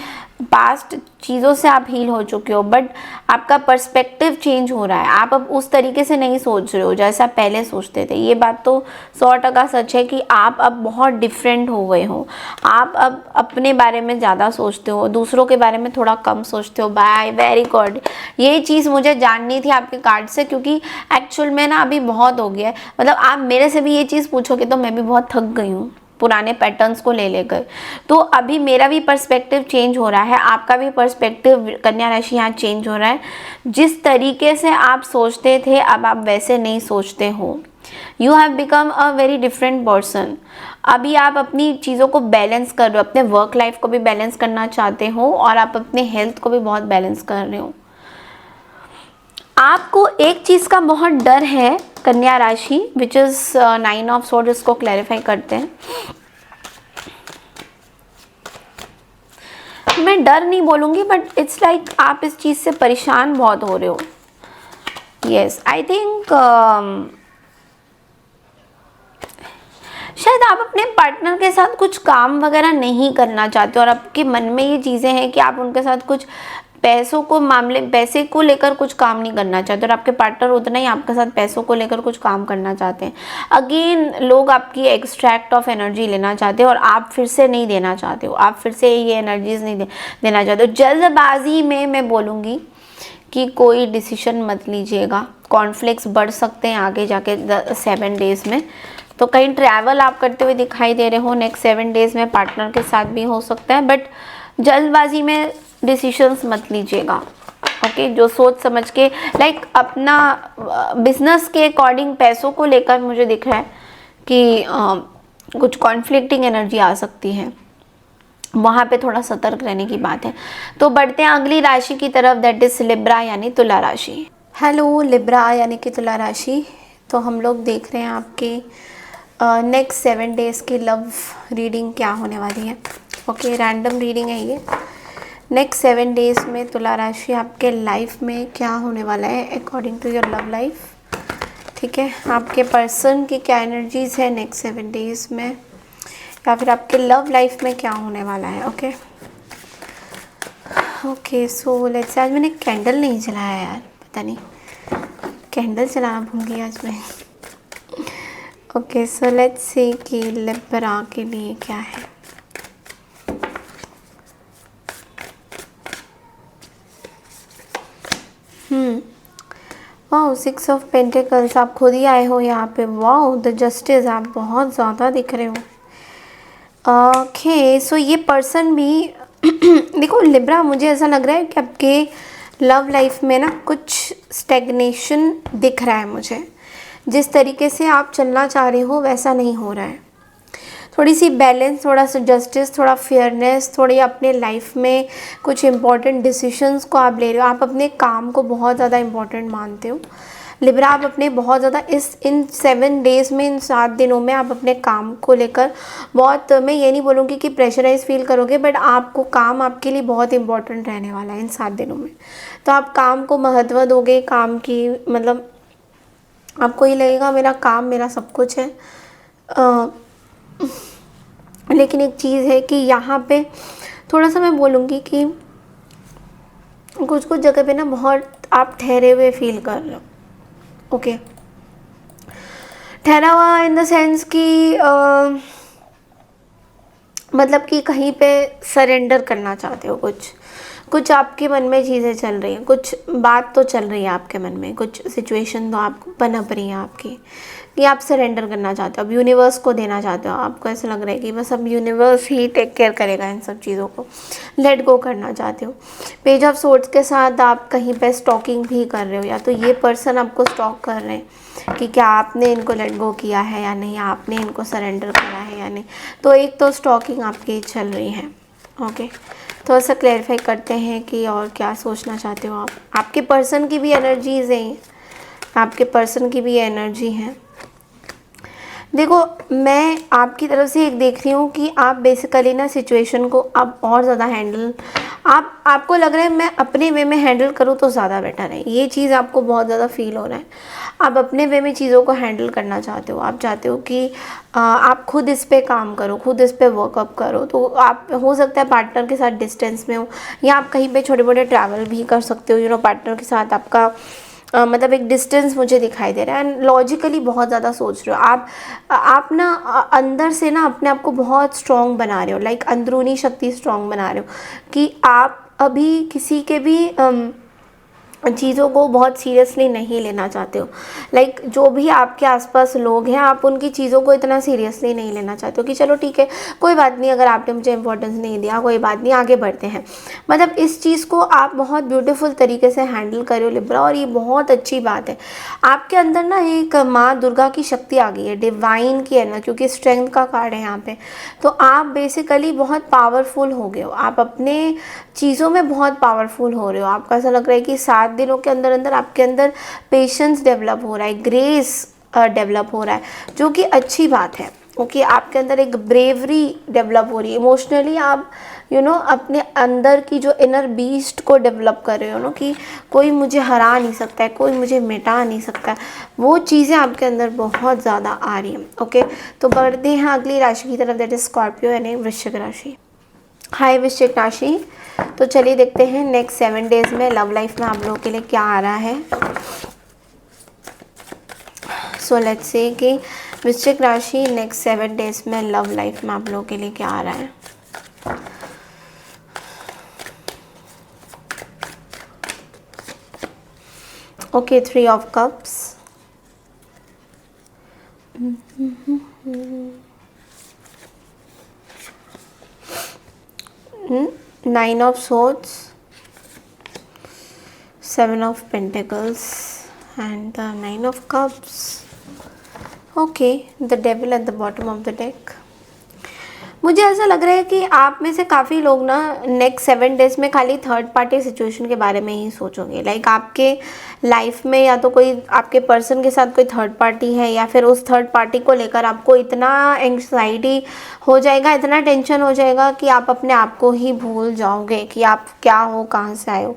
Speaker 1: पास्ट चीज़ों से आप हील हो चुके हो, बट आपका पर्सपेक्टिव चेंज हो रहा है। आप अब उस तरीके से नहीं सोच रहे हो जैसा पहले सोचते थे। ये बात तो 100% सच है कि आप अब बहुत डिफरेंट हो गए हो। आप अब अपने बारे में ज़्यादा सोचते हो, दूसरों के बारे में थोड़ा कम सोचते हो। Bye, very good. ये चीज़ मुझे जाननी थी आपके कार्ड से, क्योंकि एक्चुअल में ना अभी बहुत हो गया है। मतलब आप मेरे से भी ये चीज़ पूछोगे तो मैं भी बहुत थक गई हूँ पुराने पैटर्न्स को ले लेकर। तो अभी मेरा भी पर्सपेक्टिव चेंज हो रहा है, आपका भी पर्सपेक्टिव कन्या राशि यहाँ चेंज हो रहा है। जिस तरीके से आप सोचते थे अब आप वैसे नहीं सोचते हो। You have become a very different person. अभी आप अपनी चीज़ों को बैलेंस कर रहे हो, अपने वर्क लाइफ को भी बैलेंस करना चाहते हो, और आप अपने हेल्थ को भी बहुत बैलेंस कर रहे हो। आपको एक चीज़ का बहुत डर है कन्या राशि, विच इज़ 9 ऑफ स्वॉर्ड। इसको क्लैरिफाई करते हैं। मैं डर नहीं बोलूँगी, बट इट्स लाइक आप इस चीज़ से परेशान बहुत हो रहे हो। यस, आई थिंक शायद आप अपने पार्टनर के साथ कुछ काम वगैरह नहीं करना चाहते, और आपके मन में ये चीज़ें हैं कि आप उनके साथ कुछ पैसे को लेकर कुछ काम नहीं करना चाहते, और आपके पार्टनर उतना ही आपके साथ पैसों को लेकर कुछ काम करना चाहते हैं। अगेन लोग आपकी एक्सट्रैक्ट ऑफ एनर्जी लेना चाहते हैं, और आप फिर से नहीं देना चाहते हो, आप फिर से ये एनर्जीज नहीं देना चाहते हो। जल्दबाजी में मैं बोलूँगी कि कोई डिसीजन मत लीजिएगा, कॉन्फ्लिक्ट्स बढ़ सकते हैं आगे जाके 7 डेज़ में। तो कहीं ट्रैवल आप करते हुए दिखाई दे रहे हो नेक्स्ट 7 डेज़ में, पार्टनर के साथ भी हो सकता है, बट जल्दबाजी में डिसीजंस मत लीजिएगा। ओके, जो सोच समझ के, लाइक अपना बिजनेस के अकॉर्डिंग पैसों को लेकर मुझे दिख रहा है कि कुछ कॉन्फ्लिक्टिंग एनर्जी आ सकती है, वहाँ पे थोड़ा सतर्क रहने की बात है। तो बढ़ते हैं अगली राशि की तरफ, दैट इज लिब्रा यानी तुला राशि। हेलो लिब्रा यानी कि तुला राशि। तो हम लोग देख रहे हैं आपके नेक्स्ट 7 डेज़ की लव रीडिंग क्या होने वाली है। ओके, रैंडम रीडिंग है ये। नेक्स्ट 7 डेज़ में तुला राशि आपके लाइफ में क्या होने वाला है according to your love life. ठीक है, आपके पर्सन की क्या एनर्जीज़ है नेक्स्ट 7 डेज़ में, या फिर आपके लव लाइफ में क्या होने वाला है। Okay, okay so let's say आज मैंने कैंडल नहीं जलाया यार, पता नहीं कैंडल जलाना भूल गई आज मैं। ओके सो लेट्स सी कि लिब्रा के लिए क्या है। वाओ 6 ऑफ पेंटिकल्स, आप खुद ही आए हो यहाँ पे। वाओ द जस्टिस, आप बहुत ज़्यादा दिख रहे हो। ओके सो ये पर्सन भी देखो लिब्रा, मुझे ऐसा लग रहा है कि आपके लव लाइफ में ना कुछ स्टेग्नेशन दिख रहा है मुझे। जिस तरीके से आप चलना चाह रहे हो वैसा नहीं हो रहा है। थोड़ी सी बैलेंस, थोड़ा सा जस्टिस, थोड़ा फेयरनेस, थोड़ी अपने लाइफ में कुछ इम्पॉर्टेंट डिसीजंस को आप ले रहे हो। आप अपने काम को बहुत ज़्यादा इम्पॉर्टेंट मानते हो लिब्रा। आप अपने बहुत ज़्यादा इन 7 डेज़ में, इन 7 दिनों में आप अपने काम को लेकर बहुत, मैं ये नहीं बोलूँगी कि प्रेशराइज फील करोगे, बट आपको काम आपके लिए बहुत इंपॉर्टेंट रहने वाला है इन 7 दिनों में। तो आप काम को महत्व दोगे, काम की मतलब आपको ये लगेगा मेरा काम मेरा सब कुछ है। लेकिन एक चीज़ है कि यहाँ पे थोड़ा सा मैं बोलूँगी कि कुछ कुछ जगह पे ना बहुत आप ठहरे हुए फील कर रहे हो। ओके ठहरा हुआ इन द सेंस कि मतलब कि कहीं पे सरेंडर करना चाहते हो। कुछ आपके मन में चीज़ें चल रही हैं, कुछ बात तो चल रही है आपके मन में, कुछ सिचुएशन तो आप पनप रही हैं आपकी कि आप सरेंडर करना चाहते हो, अब यूनिवर्स को देना चाहते हो। आपको ऐसा लग रहा है कि बस अब यूनिवर्स ही टेक केयर करेगा इन सब चीज़ों को, लेट गो करना चाहते हो। पेज ऑफ सोर्ड्स के साथ आप कहीं पे स्टॉकिंग भी कर रहे हो, या तो ये पर्सन आपको स्टॉक कर रहे हैं कि क्या आपने इनको लेट गो किया है या नहीं, आपने इनको सरेंडर करा है या नहीं। तो एक तो स्टॉकिंग आपकी चल रही है। ओके थोड़ा सा क्लैरिफाई करते हैं कि और क्या सोचना चाहते हो आप। आपके पर्सन की भी एनर्जीज हैं, आपके पर्सन की भी एनर्जी है। देखो मैं आपकी तरफ से एक देख रही हूँ कि आप बेसिकली ना सिचुएशन को अब और ज़्यादा हैंडल, आपको लग रहा है मैं अपने वे में हैंडल करूँ तो ज़्यादा बेटर है। ये चीज़ आपको बहुत ज़्यादा फील हो रहा है। आप अपने वे में चीज़ों को हैंडल करना चाहते हो। आप चाहते हो कि आप खुद इस पे काम करो, खुद इस पे वर्कअप करो। तो आप हो सकता है पार्टनर के साथ डिस्टेंस में हो, या आप कहीं पे छोटे मोटे ट्रैवल भी कर सकते हो। पार्टनर के साथ आपका मतलब एक डिस्टेंस मुझे दिखाई दे रहा है। एंड लॉजिकली बहुत ज़्यादा सोच रहे हो आप ना अंदर से ना अपने आप को बहुत स्ट्रॉन्ग बना रहे हो, लाइक अंदरूनी शक्ति स्ट्रॉन्ग बना रहे हो कि आप अभी किसी के भी चीज़ों को बहुत सीरियसली नहीं लेना चाहते हो। लाइक जो भी आपके आसपास लोग हैं, आप उनकी चीज़ों को इतना सीरियसली नहीं लेना चाहते हो कि चलो ठीक है कोई बात नहीं, अगर आपने मुझे इंपॉर्टेंस नहीं दिया कोई बात नहीं, आगे बढ़ते हैं। मतलब इस चीज़ को आप बहुत ब्यूटीफुल तरीके से हैंडल करो लिब्रा, और ये बहुत अच्छी बात है। आपके अंदर ना एक माँ दुर्गा की शक्ति आ गई है, डिवाइन की है ना, क्योंकि स्ट्रेंथ का कार्ड है यहाँ पे। तो आप बेसिकली बहुत पावरफुल हो गए हो, आप अपने चीज़ों में बहुत पावरफुल हो रहे हो। आपको ऐसा लग रहा है कि 7 दिनों के अंदर अंदर आपके अंदर पेशेंस डेवलप हो रहा है, ग्रेस डेवलप हो रहा है, जो कि अच्छी बात है। ओके आपके अंदर एक ब्रेवरी डेवलप हो रही है। इमोशनली आप अपने अंदर की जो इनर बीस्ट को डेवलप कर रहे हो ना, कि कोई मुझे हरा नहीं सकता है, कोई मुझे मिटा नहीं सकता है, वो चीज़ें आपके अंदर बहुत ज़्यादा आ रही हैं। ओके तो बढ़ते हैं अगली राशि की तरफ, दैट इज स्कॉर्पियो यानी वृश्चिक राशि। हाय वृश्चिक राशि, तो चलिए देखते हैं नेक्स्ट 7 डेज में लव लाइफ में आप लोगों के लिए क्या आ रहा है। सो लेट्स से कि वृश्चिक राशि नेक्स्ट 7 डेज में लव लाइफ में आप लोगों के लिए क्या आ रहा है। Okay 3 of cups, 9 of swords, 7 of pentacles and the 9 of cups. Okay, the devil at the bottom of the deck. मुझे ऐसा लग रहा है कि आप में से काफ़ी लोग ना नेक्स्ट 7 डेज में खाली थर्ड पार्टी सिचुएशन के बारे में ही सोचोगे। लाइक आपके लाइफ में या तो कोई आपके पर्सन के साथ कोई थर्ड पार्टी है, या फिर उस थर्ड पार्टी को लेकर आपको इतना एंग्जाइटी हो जाएगा, इतना टेंशन हो जाएगा कि आप अपने आप को ही भूल जाओगे कि आप क्या हो, कहाँ से आए हो।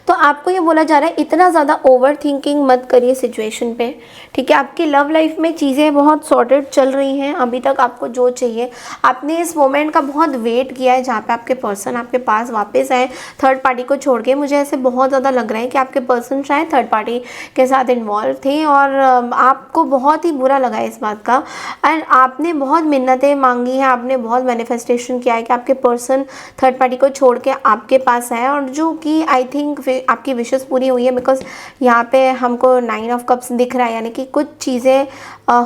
Speaker 1: तो आपको ये बोला जा रहा है इतना ज़्यादा ओवर थिंकिंग मत करिए सिचुएशन पे, ठीक है। आपकी लव लाइफ में चीज़ें बहुत सॉर्टेड चल रही हैं, अभी तक आपको जो चाहिए, आपने इस मोमेंट का बहुत वेट किया है जहाँ पे आपके पर्सन आपके पास वापस आए थर्ड पार्टी को छोड़ के। मुझे ऐसे बहुत ज़्यादा लग रहा है कि आपके पर्सन शायद थर्ड पार्टी के साथ इन्वॉल्व थे और आपको बहुत ही बुरा लगा इस बात का, एंड आपने बहुत मिन्नतें मांगी हैं, आपने बहुत मैनिफेस्टेशन किया है कि आपके पर्सन थर्ड पार्टी को छोड़ के आपके पास आए, और जो कि आई थिंक आपकी विशेस पूरी हुई है, बिकॉज यहाँ पे हमको 9 ऑफ कप्स दिख रहा है, यानी कि कुछ चीज़ें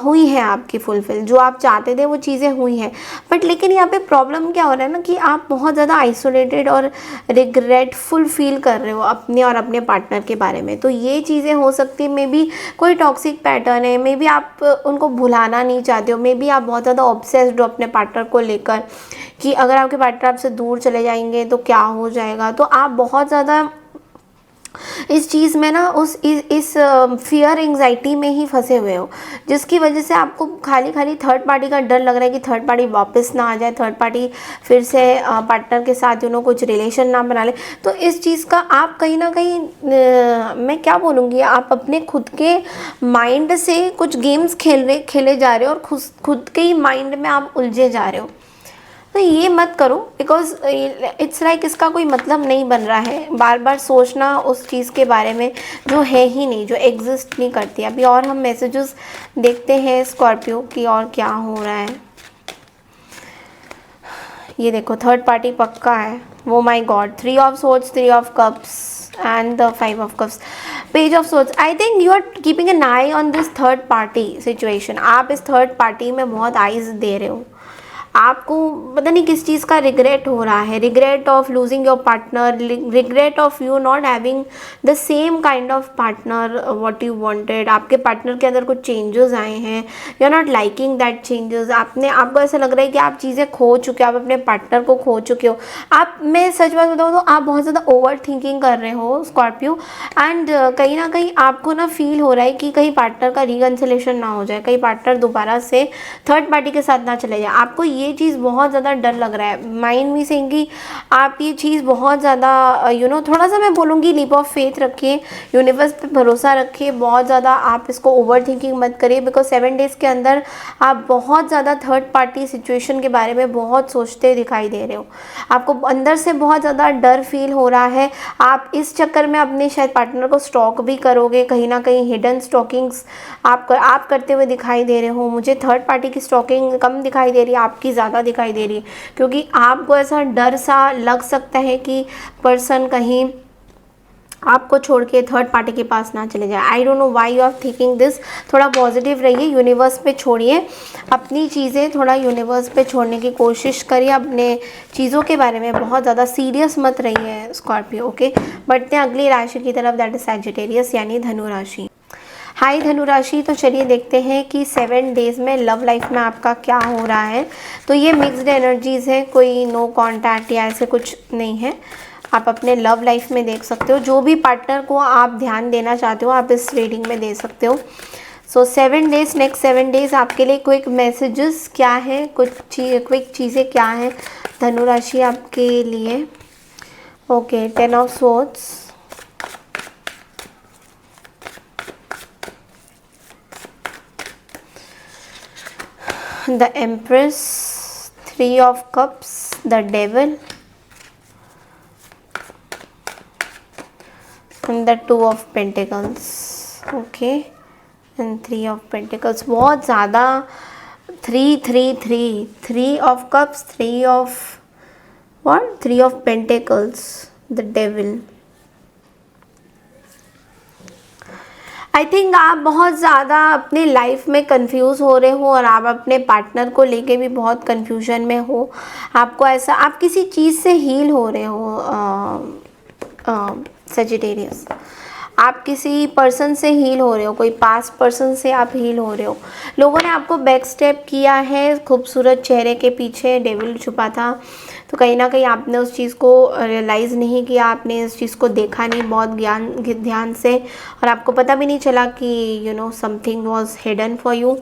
Speaker 1: हुई हैं आपकी फुलफिल, जो आप चाहते थे वो चीज़ें हुई हैं। बट लेकिन यहाँ पे प्रॉब्लम क्या हो रहा है ना कि आप बहुत ज़्यादा आइसोलेटेड और रिग्रेटफुल फील कर रहे हो अपने और अपने पार्टनर के बारे में। तो ये चीज़ें हो सकती है, मे बी कोई टॉक्सिक पैटर्न है, मे बी आप उनको भुलाना नहीं चाहते हो, मे बी आप बहुत ज़्यादा ऑब्सेस्ड हो अपने पार्टनर को लेकर कि अगर आपके पार्टनर आपसे दूर चले जाएंगे तो क्या हो जाएगा। तो आप बहुत ज़्यादा इस चीज़ में ना इस फियर एंग्जाइटी में ही फंसे हुए हो, जिसकी वजह से आपको खाली खाली थर्ड पार्टी का डर लग रहा है कि थर्ड पार्टी वापस ना आ जाए, थर्ड पार्टी फिर से पार्टनर के साथ कुछ रिलेशन ना बना ले। तो इस चीज़ का आप कहीं ना कहीं मैं क्या बोलूँगी, आप अपने खुद के माइंड से कुछ गेम्स खेले जा रहे हो और खुद के ही माइंड में आप उलझे जा रहे हो। तो ये मत करो, बिकॉज इट्स लाइक इसका कोई मतलब नहीं बन रहा है बार बार सोचना उस चीज़ के बारे में जो है ही नहीं, जो एग्जिस्ट नहीं करती। अभी और हम मैसेजेस देखते हैं स्कॉर्पियो की और क्या हो रहा है। ये देखो थर्ड पार्टी पक्का है, वो my god, 3 of swords, 3 of cups and the 5 of cups, page of swords. I think you are keeping an eye on this third party situation. आप इस थर्ड पार्टी में बहुत आइज दे रहे हो, आपको पता नहीं किस चीज़ का रिग्रेट हो रहा है, regret of losing your partner, regret of you not having the same kind of partner what you wanted. आपके पार्टनर के अंदर कुछ चेंजेस आए हैं, you are not liking that changes. आपको ऐसा लग रहा है कि आप चीज़ें खो चुके हो, आप अपने पार्टनर को खो चुके हो। मैं सच बात बताऊँ तो आप बहुत ज़्यादा ओवर थिंकिंग कर रहे हो स्कॉर्पियो, एंड कहीं ना कहीं आपको ना फील हो रहा है कि कहीं पार्टनर का रिकन्सिलेशन ना हो जाए, कहीं पार्टनर दोबारा से थर्ड पार्टी के साथ ना चले जाए। आपको ये चीज़ बहुत ज़्यादा डर लग रहा है, माइंड में सेइंग कि आप ये चीज़ बहुत ज़्यादा थोड़ा सा मैं बोलूँगी लीप ऑफ फेथ रखिए, यूनिवर्स पे भरोसा रखिए, बहुत ज़्यादा आप इसको ओवर थिंकिंग मत करिए, बिकॉज 7 डेज़ के अंदर आप बहुत ज़्यादा थर्ड पार्टी सिचुएशन के बारे में बहुत सोचते दिखाई दे रहे हो। आपको अंदर से बहुत ज़्यादा डर फील हो रहा है। आप इस चक्कर में अपने शायद पार्टनर को स्टॉक भी करोगे, कहीं ना कहीं हिडन स्टॉकिंग्स आप करते हुए दिखाई दे रहे हो। मुझे थर्ड पार्टी की स्टॉकिंग कम दिखाई दे रही है, आपकी ज़्यादा दिखाई दे रही है, क्योंकि आपको ऐसा डर सा लग सकता है कि पर्सन कहीं आपको छोड़ के थर्ड पार्टी के पास ना चले जाए। I don't know why you are thinking this. थोड़ा पॉजिटिव रहिए, यूनिवर्स पे छोड़िए अपनी चीज़ें, थोड़ा यूनिवर्स पे छोड़ने की कोशिश करिए, अपने चीज़ों के बारे में बहुत ज़्यादा सीरियस मत रहिए स्कॉर्पियो, ओके। बढ़ते हैं अगली राशि की तरफ, दैट इज सैजिटेरियस यानी धनु राशि। हाई धनु राशि, तो चलिए देखते हैं कि 7 डेज़ में लव लाइफ में आपका क्या हो रहा है। तो ये मिक्स्ड एनर्जीज़ है, कोई नो कॉन्टैक्ट या ऐसे कुछ नहीं है। आप अपने लव लाइफ में देख सकते हो, जो भी पार्टनर को आप ध्यान देना चाहते हो आप इस रीडिंग में दे सकते हो। सो 7 डेज़, नेक्स्ट 7 डेज़ आपके लिए क्विक मैसेजेस क्या है, कुछ क्विक चीज़ें क्या हैं धनु राशि आपके लिए। Okay, 10 of swords, the Empress, 3 of Cups, the Devil and the 2 of Pentacles, okay, and 3 of Pentacles। बहुत ज़्यादा 3 of Cups, 3 of what, 3 of Pentacles, the Devil। I think आप बहुत ज़्यादा अपने लाइफ में कंफ्यूज हो रहे हो और आप अपने पार्टनर को लेके भी बहुत कंफ्यूजन में हो। आपको ऐसा, आप किसी चीज़ से हील हो रहे हो सजिटेरियस, आप किसी पर्सन से हील हो रहे हो, कोई पास्ट पर्सन से आप हील हो रहे हो। लोगों ने आपको बैक स्टेप किया है, खूबसूरत चेहरे के पीछे डेविल छुपा था, तो कहीं ना कहीं आपने उस चीज़ को रियलाइज़ नहीं किया, आपने इस चीज़ को देखा नहीं बहुत ध्यान से, और आपको पता भी नहीं चला कि something was hidden for you.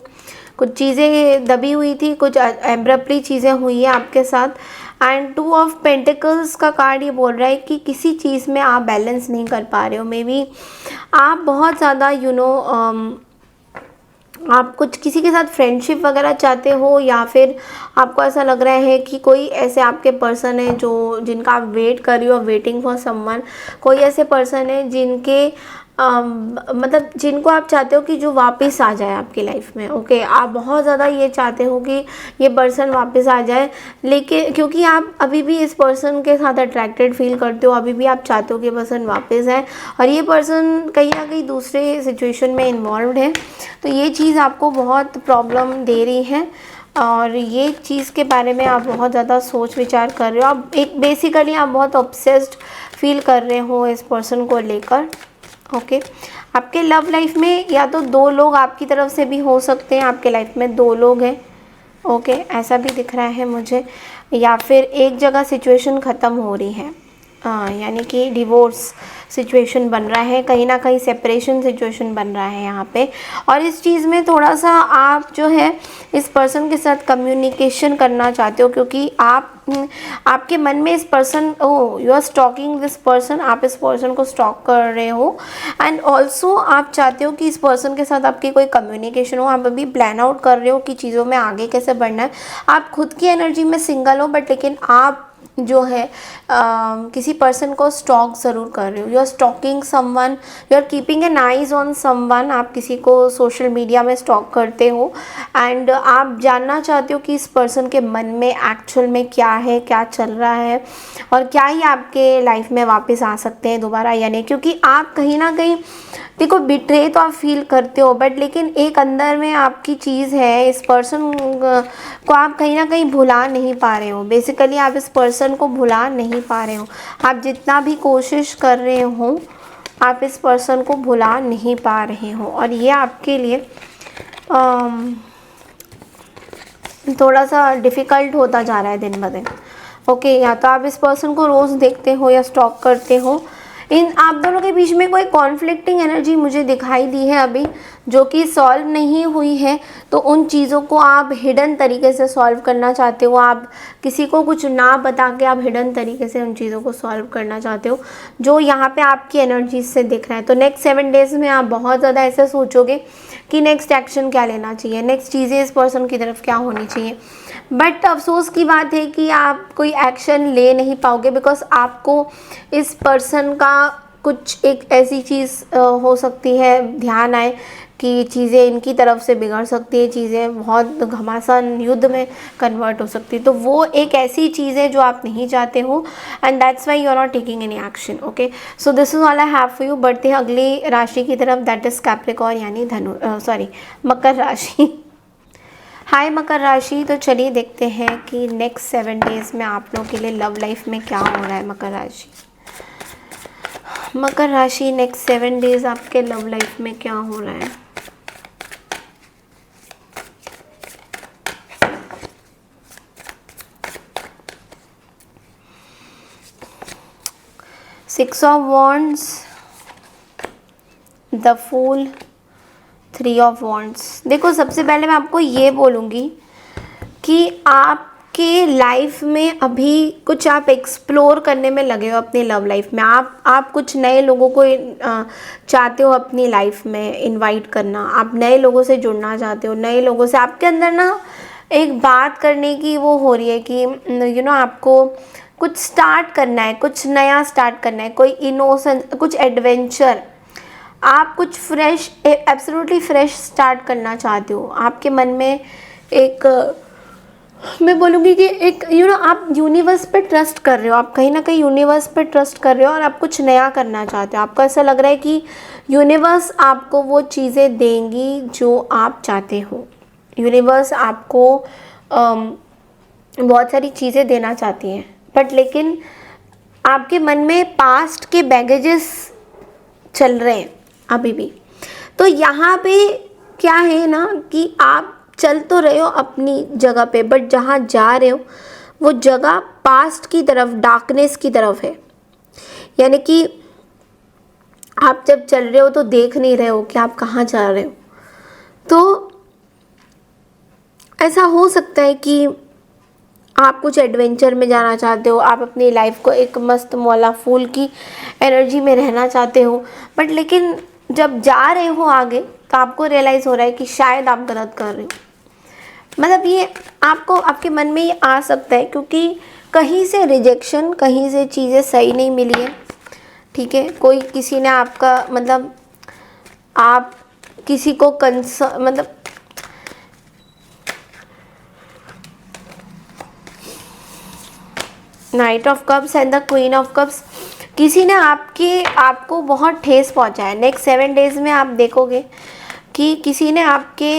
Speaker 1: कुछ चीज़ें दबी हुई थी, कुछ एब्रप्टली चीज़ें हुई है आपके साथ। एंड 2 ऑफ पेंटिकल्स का कार्ड ये बोल रहा है कि किसी चीज़ में आप बैलेंस नहीं कर पा रहे हो। मे बी आप बहुत ज़्यादा आप कुछ किसी के साथ फ्रेंडशिप वगैरह चाहते हो, या फिर आपको ऐसा लग रहा है कि कोई ऐसे आपके पर्सन है जिनका आप वेट कर रही हो, वेटिंग फॉर समवन। कोई ऐसे पर्सन है जिनके मतलब जिनको आप चाहते हो कि जो वापस आ जाए आपकी लाइफ में। ओके, आप बहुत ज़्यादा ये चाहते हो कि ये पर्सन वापस आ जाए, लेकिन क्योंकि आप अभी भी इस पर्सन के साथ अट्रैक्टेड फील करते हो, अभी भी आप चाहते हो कि पर्सन वापस आए, और ये पर्सन कहीं ना कहीं दूसरे सिचुएशन में इन्वॉल्व है। तो ये चीज़ आपको बहुत प्रॉब्लम दे रही है, और ये चीज़ के बारे में आप बहुत ज़्यादा सोच विचार कर रहे हो। आप बेसिकली आप बहुत ऑब्सेस्ड फील कर रहे हो इस पर्सन को लेकर। ओके, आपके लव लाइफ में या तो 2 लोग आपकी तरफ से भी हो सकते हैं, आपके लाइफ में 2 लोग हैं। ओके, ऐसा भी दिख रहा है मुझे, या फिर एक जगह सिचुएशन ख़त्म हो रही है, यानी कि डिवोर्स सिचुएशन बन रहा है, कहीं ना कहीं सेपरेशन सिचुएशन बन रहा है यहाँ पे। और इस चीज़ में थोड़ा सा आप जो है इस पर्सन के साथ कम्युनिकेशन करना चाहते हो, क्योंकि आपके मन में इस person you are stalking this person, आप इस पर्सन को स्टॉक कर रहे हो। एंड ऑल्सो आप चाहते हो कि इस पर्सन के साथ आपकी कोई कम्युनिकेशन हो। आप अभी प्लान आउट कर रहे हो कि चीज़ों में आगे कैसे बढ़ना है। आप खुद की एनर्जी में सिंगल हो, बट लेकिन आप जो है किसी पर्सन को स्टॉक ज़रूर कर रहे हो। You are stalking someone, you are keeping an eyes on someone. आप किसी को सोशल मीडिया में स्टॉक करते हो, एंड आप जानना चाहते हो कि इस पर्सन के मन में एक्चुअल में क्या है, क्या चल रहा है, और क्या ही आपके लाइफ में वापस आ सकते हैं दोबारा या नहीं। क्योंकि आप कहीं ना कहीं देखो, बिट्रे तो आप फील करते हो, बट लेकिन एक अंदर में आपकी चीज़ है, इस पर्सन को आप कहीं ना कहीं भुला नहीं पा रहे हो। बेसिकली आप इस पर्सन को भुला नहीं पा रहे हो। आप जितना भी कोशिश कर रहे हो, आप इस पर्सन को भुला नहीं पा रहे हो, और ये आपके लिए थोड़ा सा डिफ़िकल्ट होता जा रहा है दिन ब दिन। ओके, या तो आप इस पर्सन को रोज़ देखते हो या स्टॉक करते हो। इन आप दोनों के बीच में कोई कॉन्फ्लिक्टिंग एनर्जी मुझे दिखाई दी है अभी, जो कि सॉल्व नहीं हुई है। तो उन चीज़ों को आप हिडन तरीके से सॉल्व करना चाहते हो। आप किसी को कुछ ना बता के आप हिडन तरीके से उन चीज़ों को सॉल्व करना चाहते हो, जो यहाँ पे आपकी एनर्जी से दिख रहा है। तो नेक्स्ट 7 डेज़ में आप बहुत ज़्यादा ऐसे सोचोगे कि नेक्स्ट एक्शन क्या लेना चाहिए, नेक्स्ट चीज़ें इस पर्सन की तरफ क्या होनी चाहिए। बट अफसोस की बात है कि आप कोई एक्शन ले नहीं पाओगे, बिकॉज आपको इस पर्सन का कुछ एक ऐसी चीज़ हो सकती है ध्यान आए कि चीज़ें इनकी तरफ से बिगड़ सकती है, चीज़ें बहुत घमासान युद्ध में कन्वर्ट हो सकती है। तो वो एक ऐसी चीज़ है जो आप नहीं चाहते हो, and that's why you are not taking any action. Okay, so this is all I have for you. बढ़ते हैं अगली राशि की तरफ, दैट इज़ कैप्रिकॉर्न यानी मकर राशि। हाय मकर राशि, तो चलिए देखते हैं कि नेक्स्ट 7 डेज़ में आप लोगों के लिए लव लाइफ में क्या हो रहा है। मकर राशि नेक्स्ट 7 डेज़ आपके लव लाइफ में क्या हो रहा है। Six of wands, the fool, 3 of wands. देखो, सबसे पहले मैं आपको ये बोलूँगी कि आपके लाइफ में अभी कुछ आप एक्सप्लोर करने में लगे हो अपनी लव लाइफ में। आप कुछ नए लोगों को चाहते हो अपनी लाइफ में इनवाइट करना। आप नए लोगों से जुड़ना चाहते हो, नए लोगों से आपके अंदर ना एक बात करने की वो हो रही है कि आपको कुछ स्टार्ट करना है, कुछ नया स्टार्ट करना है, कोई इनोसेंस, कुछ एडवेंचर, आप कुछ फ्रेश, एब्सोल्युटली फ्रेश स्टार्ट करना चाहते हो। आपके मन में एक, मैं बोलूँगी कि एक आप यूनिवर्स पे ट्रस्ट कर रहे हो, आप कहीं ना कहीं यूनिवर्स पे ट्रस्ट कर रहे हो, और आप कुछ नया करना चाहते हो। आपको ऐसा लग रहा है कि यूनिवर्स आपको वो चीज़ें देंगी जो आप चाहते हो। यूनिवर्स आपको बहुत सारी चीज़ें देना चाहती हैं, बट लेकिन आपके मन में पास्ट के बैगेजेस चल रहे हैं अभी भी। तो यहाँ पे क्या है ना कि आप चल तो रहे हो अपनी जगह पे, बट जहाँ जा रहे हो वो जगह पास्ट की तरफ, डार्कनेस की तरफ है। यानी कि आप जब चल रहे हो तो देख नहीं रहे हो कि आप कहाँ जा रहे हो। तो ऐसा हो सकता है कि आप कुछ एडवेंचर में जाना चाहते हो, आप अपनी लाइफ को एक मस्त मौला फूल की एनर्जी में रहना चाहते हो, बट लेकिन जब जा रहे हो आगे तो आपको रियलाइज़ हो रहा है कि शायद आप गलत कर रहे हो। मतलब ये आपको, आपके मन में ये आ सकता है क्योंकि कहीं से रिजेक्शन, कहीं से चीज़ें सही नहीं मिली है, ठीक है। कोई किसी ने आपका मतलब आप किसी को मतलब night of cups and the queen of cups, किसी ने आपको बहुत ठेस पहुंचा है। नेक्स्ट 7 डेज में आप देखोगे कि किसी ने आपके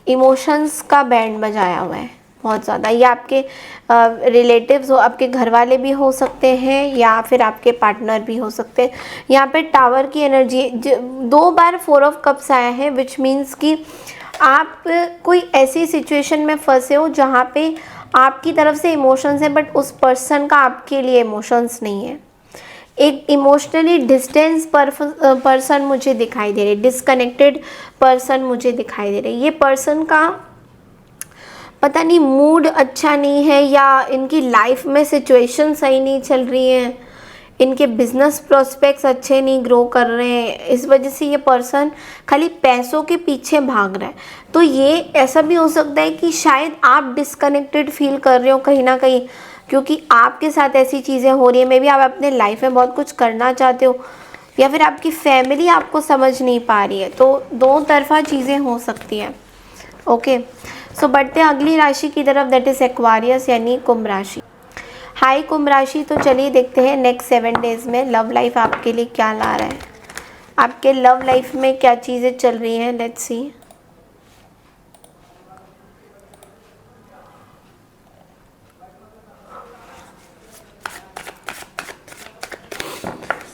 Speaker 1: इमोशंस का बैंड बजाया हुआ है बहुत ज़्यादा। ये आपके रिलेटिव्स हो, आपके घर वाले भी हो सकते हैं या फिर आपके पार्टनर भी हो सकते हैं। यहाँ पे टावर की एनर्जी 2 बार 4 ऑफ कप्स आया है, विच मीन्स कि आप कोई ऐसी सिचुएशन में फंसे हो जहाँ पे आपकी तरफ से इमोशंस है बट उस पर्सन का आपके लिए इमोशंस नहीं है। एक इमोशनली डिस्टेंस पर्सन मुझे दिखाई दे रहे, डिस्कनेक्टेड पर्सन मुझे दिखाई दे रहे। ये पर्सन का पता नहीं मूड अच्छा नहीं है या इनकी लाइफ में सिचुएशन सही नहीं चल रही है, इनके बिजनेस प्रोस्पेक्ट्स अच्छे नहीं ग्रो कर रहे हैं, इस वजह से ये पर्सन खाली पैसों के पीछे भाग रहा है। तो ये ऐसा भी हो सकता है कि शायद आप डिस्कनेक्टेड फील कर रहे हो कहीं ना कहीं, क्योंकि आपके साथ ऐसी चीज़ें हो रही है। मे बी आप अपने लाइफ में बहुत कुछ करना चाहते हो या फिर आपकी फैमिली आपको समझ नहीं पा रही है। तो 2 तरफा चीज़ें हो सकती हैं। ओके, सो बढ़ते हैं अगली राशि की तरफ, दैट इज़ एक्वारियस यानी कुंभ राशि। हाय कुंभ राशि, तो चलिए देखते हैं नेक्स्ट 7 डेज में लव लाइफ आपके लिए क्या ला रहा है। आपके लव लाइफ में क्या चीज़ें चल रही हैं, लेट्स सी।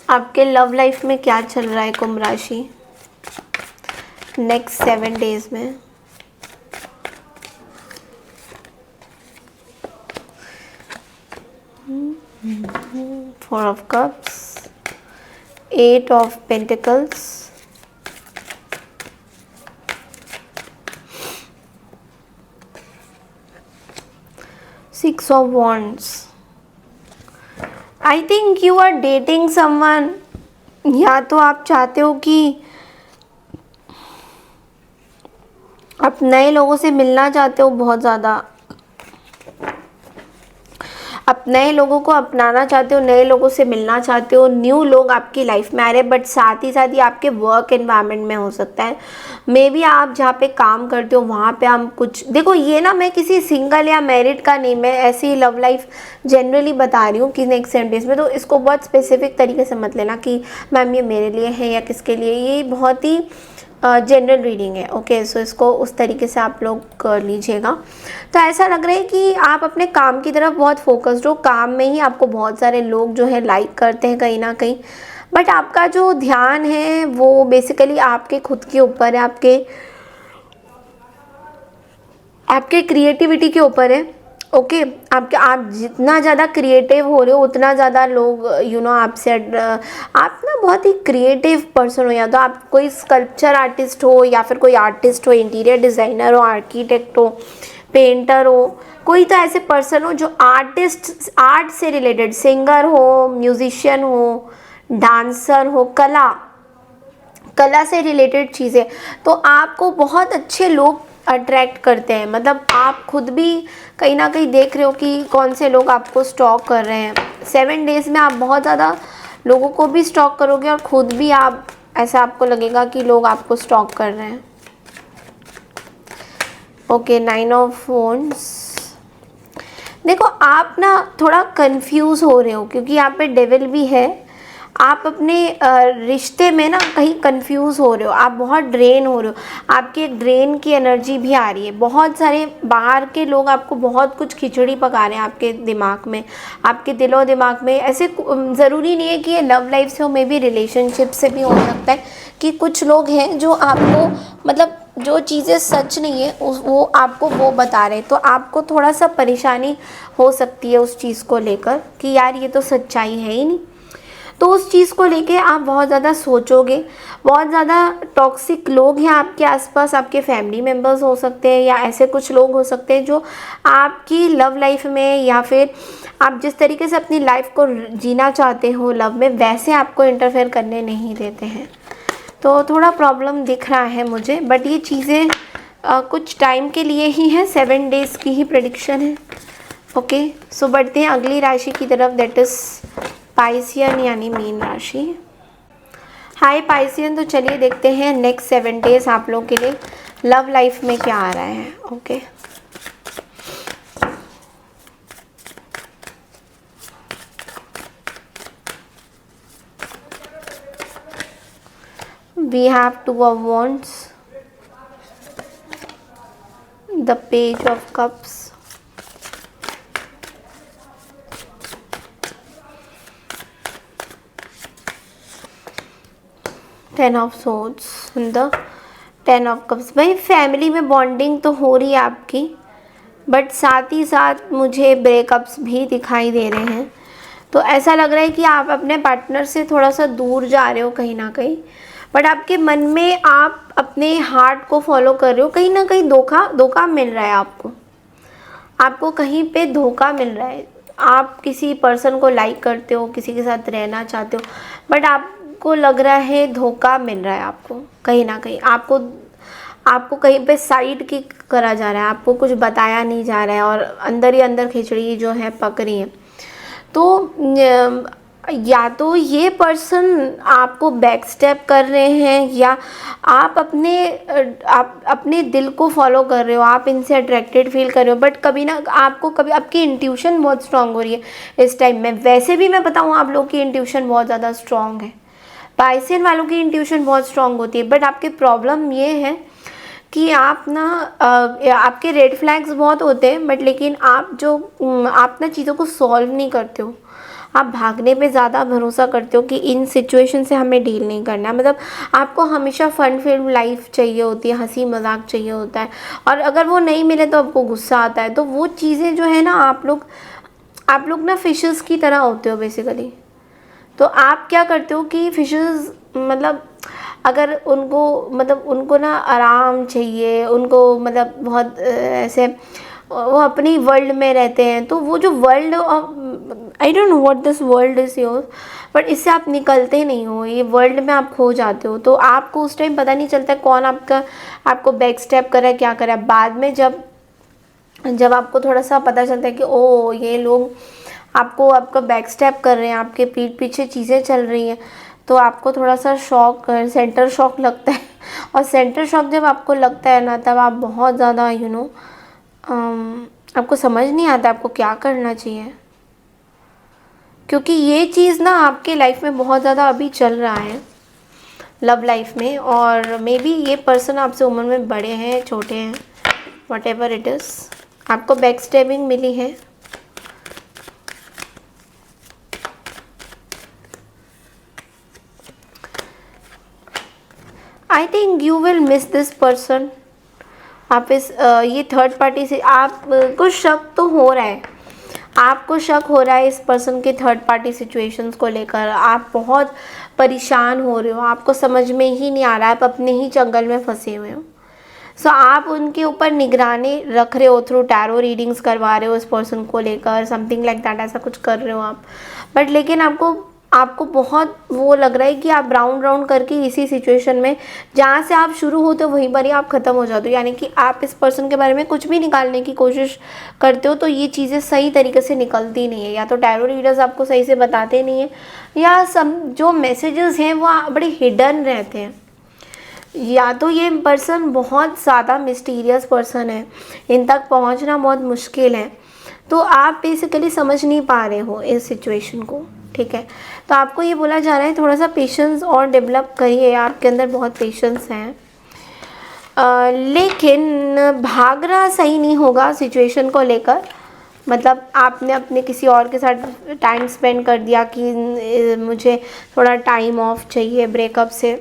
Speaker 1: आपके लव लाइफ में क्या चल रहा है कुंभ राशि नेक्स्ट 7 डेज में। Four of Cups, 8 of Pentacles, 6 of Wands. I think you are dating someone, या तो आप चाहते हो कि आप नए लोगों से मिलना चाहते हो बहुत ज़्यादा, आप नए लोगों को अपनाना चाहते हो, नए लोगों से मिलना चाहते हो, न्यू लोग आपकी लाइफ में आ रहे हैं, बट साथ ही आपके वर्क एनवायरनमेंट में हो सकता है। मे बी आप जहाँ पे काम करते हो वहाँ पे हम कुछ, देखो ये ना मैं किसी सिंगल या मैरिड का नहीं, मैं ऐसी लव लाइफ जनरली बता रही हूँ कि नेक्स्ट 7 डेज में। तो इसको बहुत स्पेसिफिक तरीके से मत लेना कि मैम ये मेरे लिए है या किसके लिए, ये बहुत ही जनरल रीडिंग है। ओके, सो इसको उस तरीके से आप लोग कर लीजिएगा। तो ऐसा लग रहा है कि आप अपने काम की तरफ बहुत फोकस्ड हो, काम में ही आपको बहुत सारे लोग जो है लाइक करते हैं कहीं ना कहीं, बट आपका जो ध्यान है वो बेसिकली आपके खुद के ऊपर है, आपके क्रिएटिविटी के ऊपर है। ओके, आप जितना ज़्यादा क्रिएटिव हो रहे हो उतना ज़्यादा लोग आपसे आप ना बहुत ही क्रिएटिव पर्सन हो, या तो आप कोई स्कल्पचर आर्टिस्ट हो या फिर कोई आर्टिस्ट हो, इंटीरियर डिज़ाइनर हो, आर्किटेक्ट हो, पेंटर हो, कोई तो ऐसे पर्सन हो जो आर्ट से रिलेटेड, सिंगर हो, म्यूजिशियन हो, डांसर हो, कला से रिलेटेड चीज़ें, तो आपको बहुत अच्छे लोग अट्रैक्ट करते हैं। मतलब आप खुद भी कहीं ना कहीं देख रहे हो कि कौन से लोग आपको स्टॉक कर रहे हैं। 7 डेज में आप बहुत ज़्यादा लोगों को भी स्टॉक करोगे और खुद भी आप, ऐसा आपको लगेगा कि लोग आपको स्टॉक कर रहे हैं। Okay, 9 of wands. देखो आप ना थोड़ा कंफ्यूज हो रहे हो क्योंकि यहाँ पे डेविल भी है, आप अपने रिश्ते में ना कहीं कंफ्यूज हो रहे हो, आप बहुत ड्रेन हो रहे हो, आपकी एक ड्रेन की एनर्जी भी आ रही है। बहुत सारे बाहर के लोग आपको बहुत कुछ खिचड़ी पका रहे हैं आपके दिमाग में, आपके दिलो दिमाग में। ऐसे ज़रूरी नहीं है कि ये लव लाइफ से हो, मे बी रिलेशनशिप से भी हो सकता है कि कुछ लोग हैं जो आपको मतलब जो चीज़ें सच नहीं है वो आपको वो बता रहे हैं। तो आपको थोड़ा सा परेशानी हो सकती है उस चीज़ को लेकर कि यार ये तो सच्चाई है ही नहीं। तो उस चीज़ को लेके आप बहुत ज़्यादा सोचोगे। बहुत ज़्यादा टॉक्सिक लोग हैं आपके आसपास, आपके फैमिली मेम्बर्स हो सकते हैं या ऐसे कुछ लोग हो सकते हैं जो आपकी लव लाइफ में या फिर आप जिस तरीके से अपनी लाइफ को जीना चाहते हो लव में वैसे आपको इंटरफेयर करने नहीं देते हैं। तो थोड़ा प्रॉब्लम दिख रहा है मुझे, बट ये चीज़ें कुछ टाइम के लिए ही है, 7 डेज़ की ही प्रेडिक्शन है। ओके, सो बढ़ते हैं अगली राशि की तरफ, दैट इज़ पाइसियन यानी मीन राशि। हाय पाइसियन, तो चलिए देखते हैं नेक्स्ट 7 डेज आप लोगों के लिए लव लाइफ में क्या आ रहा है। Okay, we have 2 of wands, the page of cups, ten of swords, the 10 of cups. भाई फैमिली में बॉन्डिंग तो हो रही है आपकी, बट साथ ही साथ मुझे ब्रेकअप्स भी दिखाई दे रहे हैं। तो ऐसा लग रहा है कि आप अपने पार्टनर से थोड़ा सा दूर जा रहे हो कहीं ना कहीं, बट आपके मन में आप अपने हार्ट को फॉलो कर रहे हो। कहीं ना कहीं धोखा मिल रहा है आपको कहीं पे धोखा मिल रहा है। आप किसी पर्सन को लाइक करते हो, किसी के साथ रहना चाहते हो, बट आपको लग रहा है धोखा मिल रहा है आपको कहीं ना कहीं। आपको कहीं पे साइड की करा जा रहा है, आपको कुछ बताया नहीं जा रहा है और अंदर ही अंदर खिचड़ी जो है पक रही है। तो या तो ये पर्सन आपको बैक स्टेप कर रहे हैं या आप अपने दिल को फॉलो कर रहे हो, आप इनसे अट्रैक्टेड फील कर रहे हो, बट कभी आपकी इंट्यूशन बहुत स्ट्रांग हो रही है इस टाइम में। वैसे भी मैं बताऊँ आप लोग की इंट्यूशन बहुत ज़्यादा स्ट्रांग है, पाइसियन वालों की इंट्यूशन बहुत स्ट्रांग होती है। बट आपकी प्रॉब्लम ये है कि आप ना आपके रेड फ्लैग्स बहुत होते हैं, बट लेकिन आप ना चीज़ों को सॉल्व नहीं करते हो। आप भागने पे ज़्यादा भरोसा करते हो कि इन सिचुएशन से हमें डील नहीं करना है। मतलब आपको हमेशा फन फिल्म लाइफ चाहिए होती है, हंसी मजाक चाहिए होता है, और अगर वो नहीं मिले तो आपको गुस्सा आता है। तो वो चीज़ें जो है ना, आप लोग ना फिशेस की तरह होते हो बेसिकली। तो आप क्या करते हो कि फिशेस मतलब अगर उनको ना आराम चाहिए, उनको मतलब बहुत ऐसे वो अपनी वर्ल्ड में रहते हैं। तो वो जो world, I don't know what this world is your, but इससे आप निकलते नहीं हो, ये वर्ल्ड में आप खो जाते हो। तो आपको उस टाइम पता नहीं चलता कौन आपको बैक स्टेप कर रहा है, क्या कर रहा है। बाद में जब आपको थोड़ा सा पता चलता है कि ओ ये लोग आपका बैक स्टेप कर रहे हैं, आपके पीठ पीछे चीज़ें चल रही हैं, तो आपको थोड़ा सा सेंटर शॉक लगता है। और सेंटर शॉक जब आपको लगता है ना, तब आप बहुत ज़्यादा आपको समझ नहीं आता आपको क्या करना चाहिए, क्योंकि ये चीज़ ना आपके लाइफ में बहुत ज़्यादा अभी चल रहा है लव लाइफ में। और मे बी ये पर्सन आपसे उम्र में बड़े हैं, छोटे हैं, वट एवर इट इज़, आपको बैक स्टेबिंग मिली है। आई think you will miss this person. आप ये थर्ड पार्टी से आपको शक तो हो रहा है, आपको शक हो रहा है इस पर्सन के थर्ड पार्टी सिचुएशंस को लेकर। आप बहुत परेशान हो रहे हो, आपको समझ में ही नहीं आ रहा है, आप अपने ही जंगल में फंसे हुए हो। सो आप उनके ऊपर निगरानी रख रहे हो, थ्रू टैरो रीडिंग्स करवा रहे हो इस पर्सन को लेकर, समथिंग लाइक दैट, ऐसा कुछ कर रहे हो आप। बट लेकिन आपको बहुत वो लग रहा है कि आप राउंड करके इसी सिचुएशन में, जहाँ से आप शुरू होते हो वहीं पर ही आप ख़त्म हो जाते हो। यानी कि आप इस पर्सन के बारे में कुछ भी निकालने की कोशिश करते हो तो ये चीज़ें सही तरीके से निकलती नहीं है। या तो टैरो रीडर्स आपको सही से बताते नहीं हैं, या जो मैसेजेस हैं वो बड़े हिडन रहते हैं, या तो ये पर्सन बहुत ज़्यादा मिस्टीरियस पर्सन है, इन तक पहुँचना बहुत मुश्किल है। तो आप बेसिकली समझ नहीं पा रहे हो इस सिचुएशन को। ठीक है। तो आपको ये बोला जा रहा है थोड़ा सा पेशेंस और डेवलप करिए, आपके अंदर बहुत पेशेंस है। लेकिन भागना सही नहीं होगा सिचुएशन को लेकर। मतलब आपने अपने किसी और के साथ टाइम स्पेंड कर दिया कि मुझे थोड़ा टाइम ऑफ चाहिए ब्रेकअप से,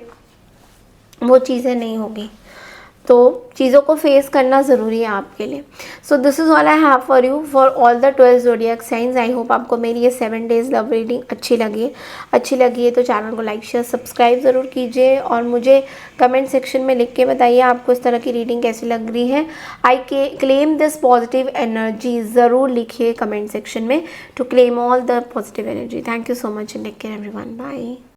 Speaker 1: वो चीज़ें नहीं होगी। तो चीज़ों को फेस करना ज़रूरी है आपके लिए। सो this is all I have for you for all the 12 zodiac science. I hope आपको मेरी ये 7 डेज़ लव रीडिंग अच्छी लगी है तो चैनल को लाइक शेयर सब्सक्राइब ज़रूर कीजिए और मुझे कमेंट सेक्शन में लिख के बताइए आपको इस तरह की रीडिंग कैसी लग रही है। I claim this positive energy, ज़रूर लिखिए कमेंट सेक्शन में to claim all the positive energy. Thank you so much and take care everyone, bye.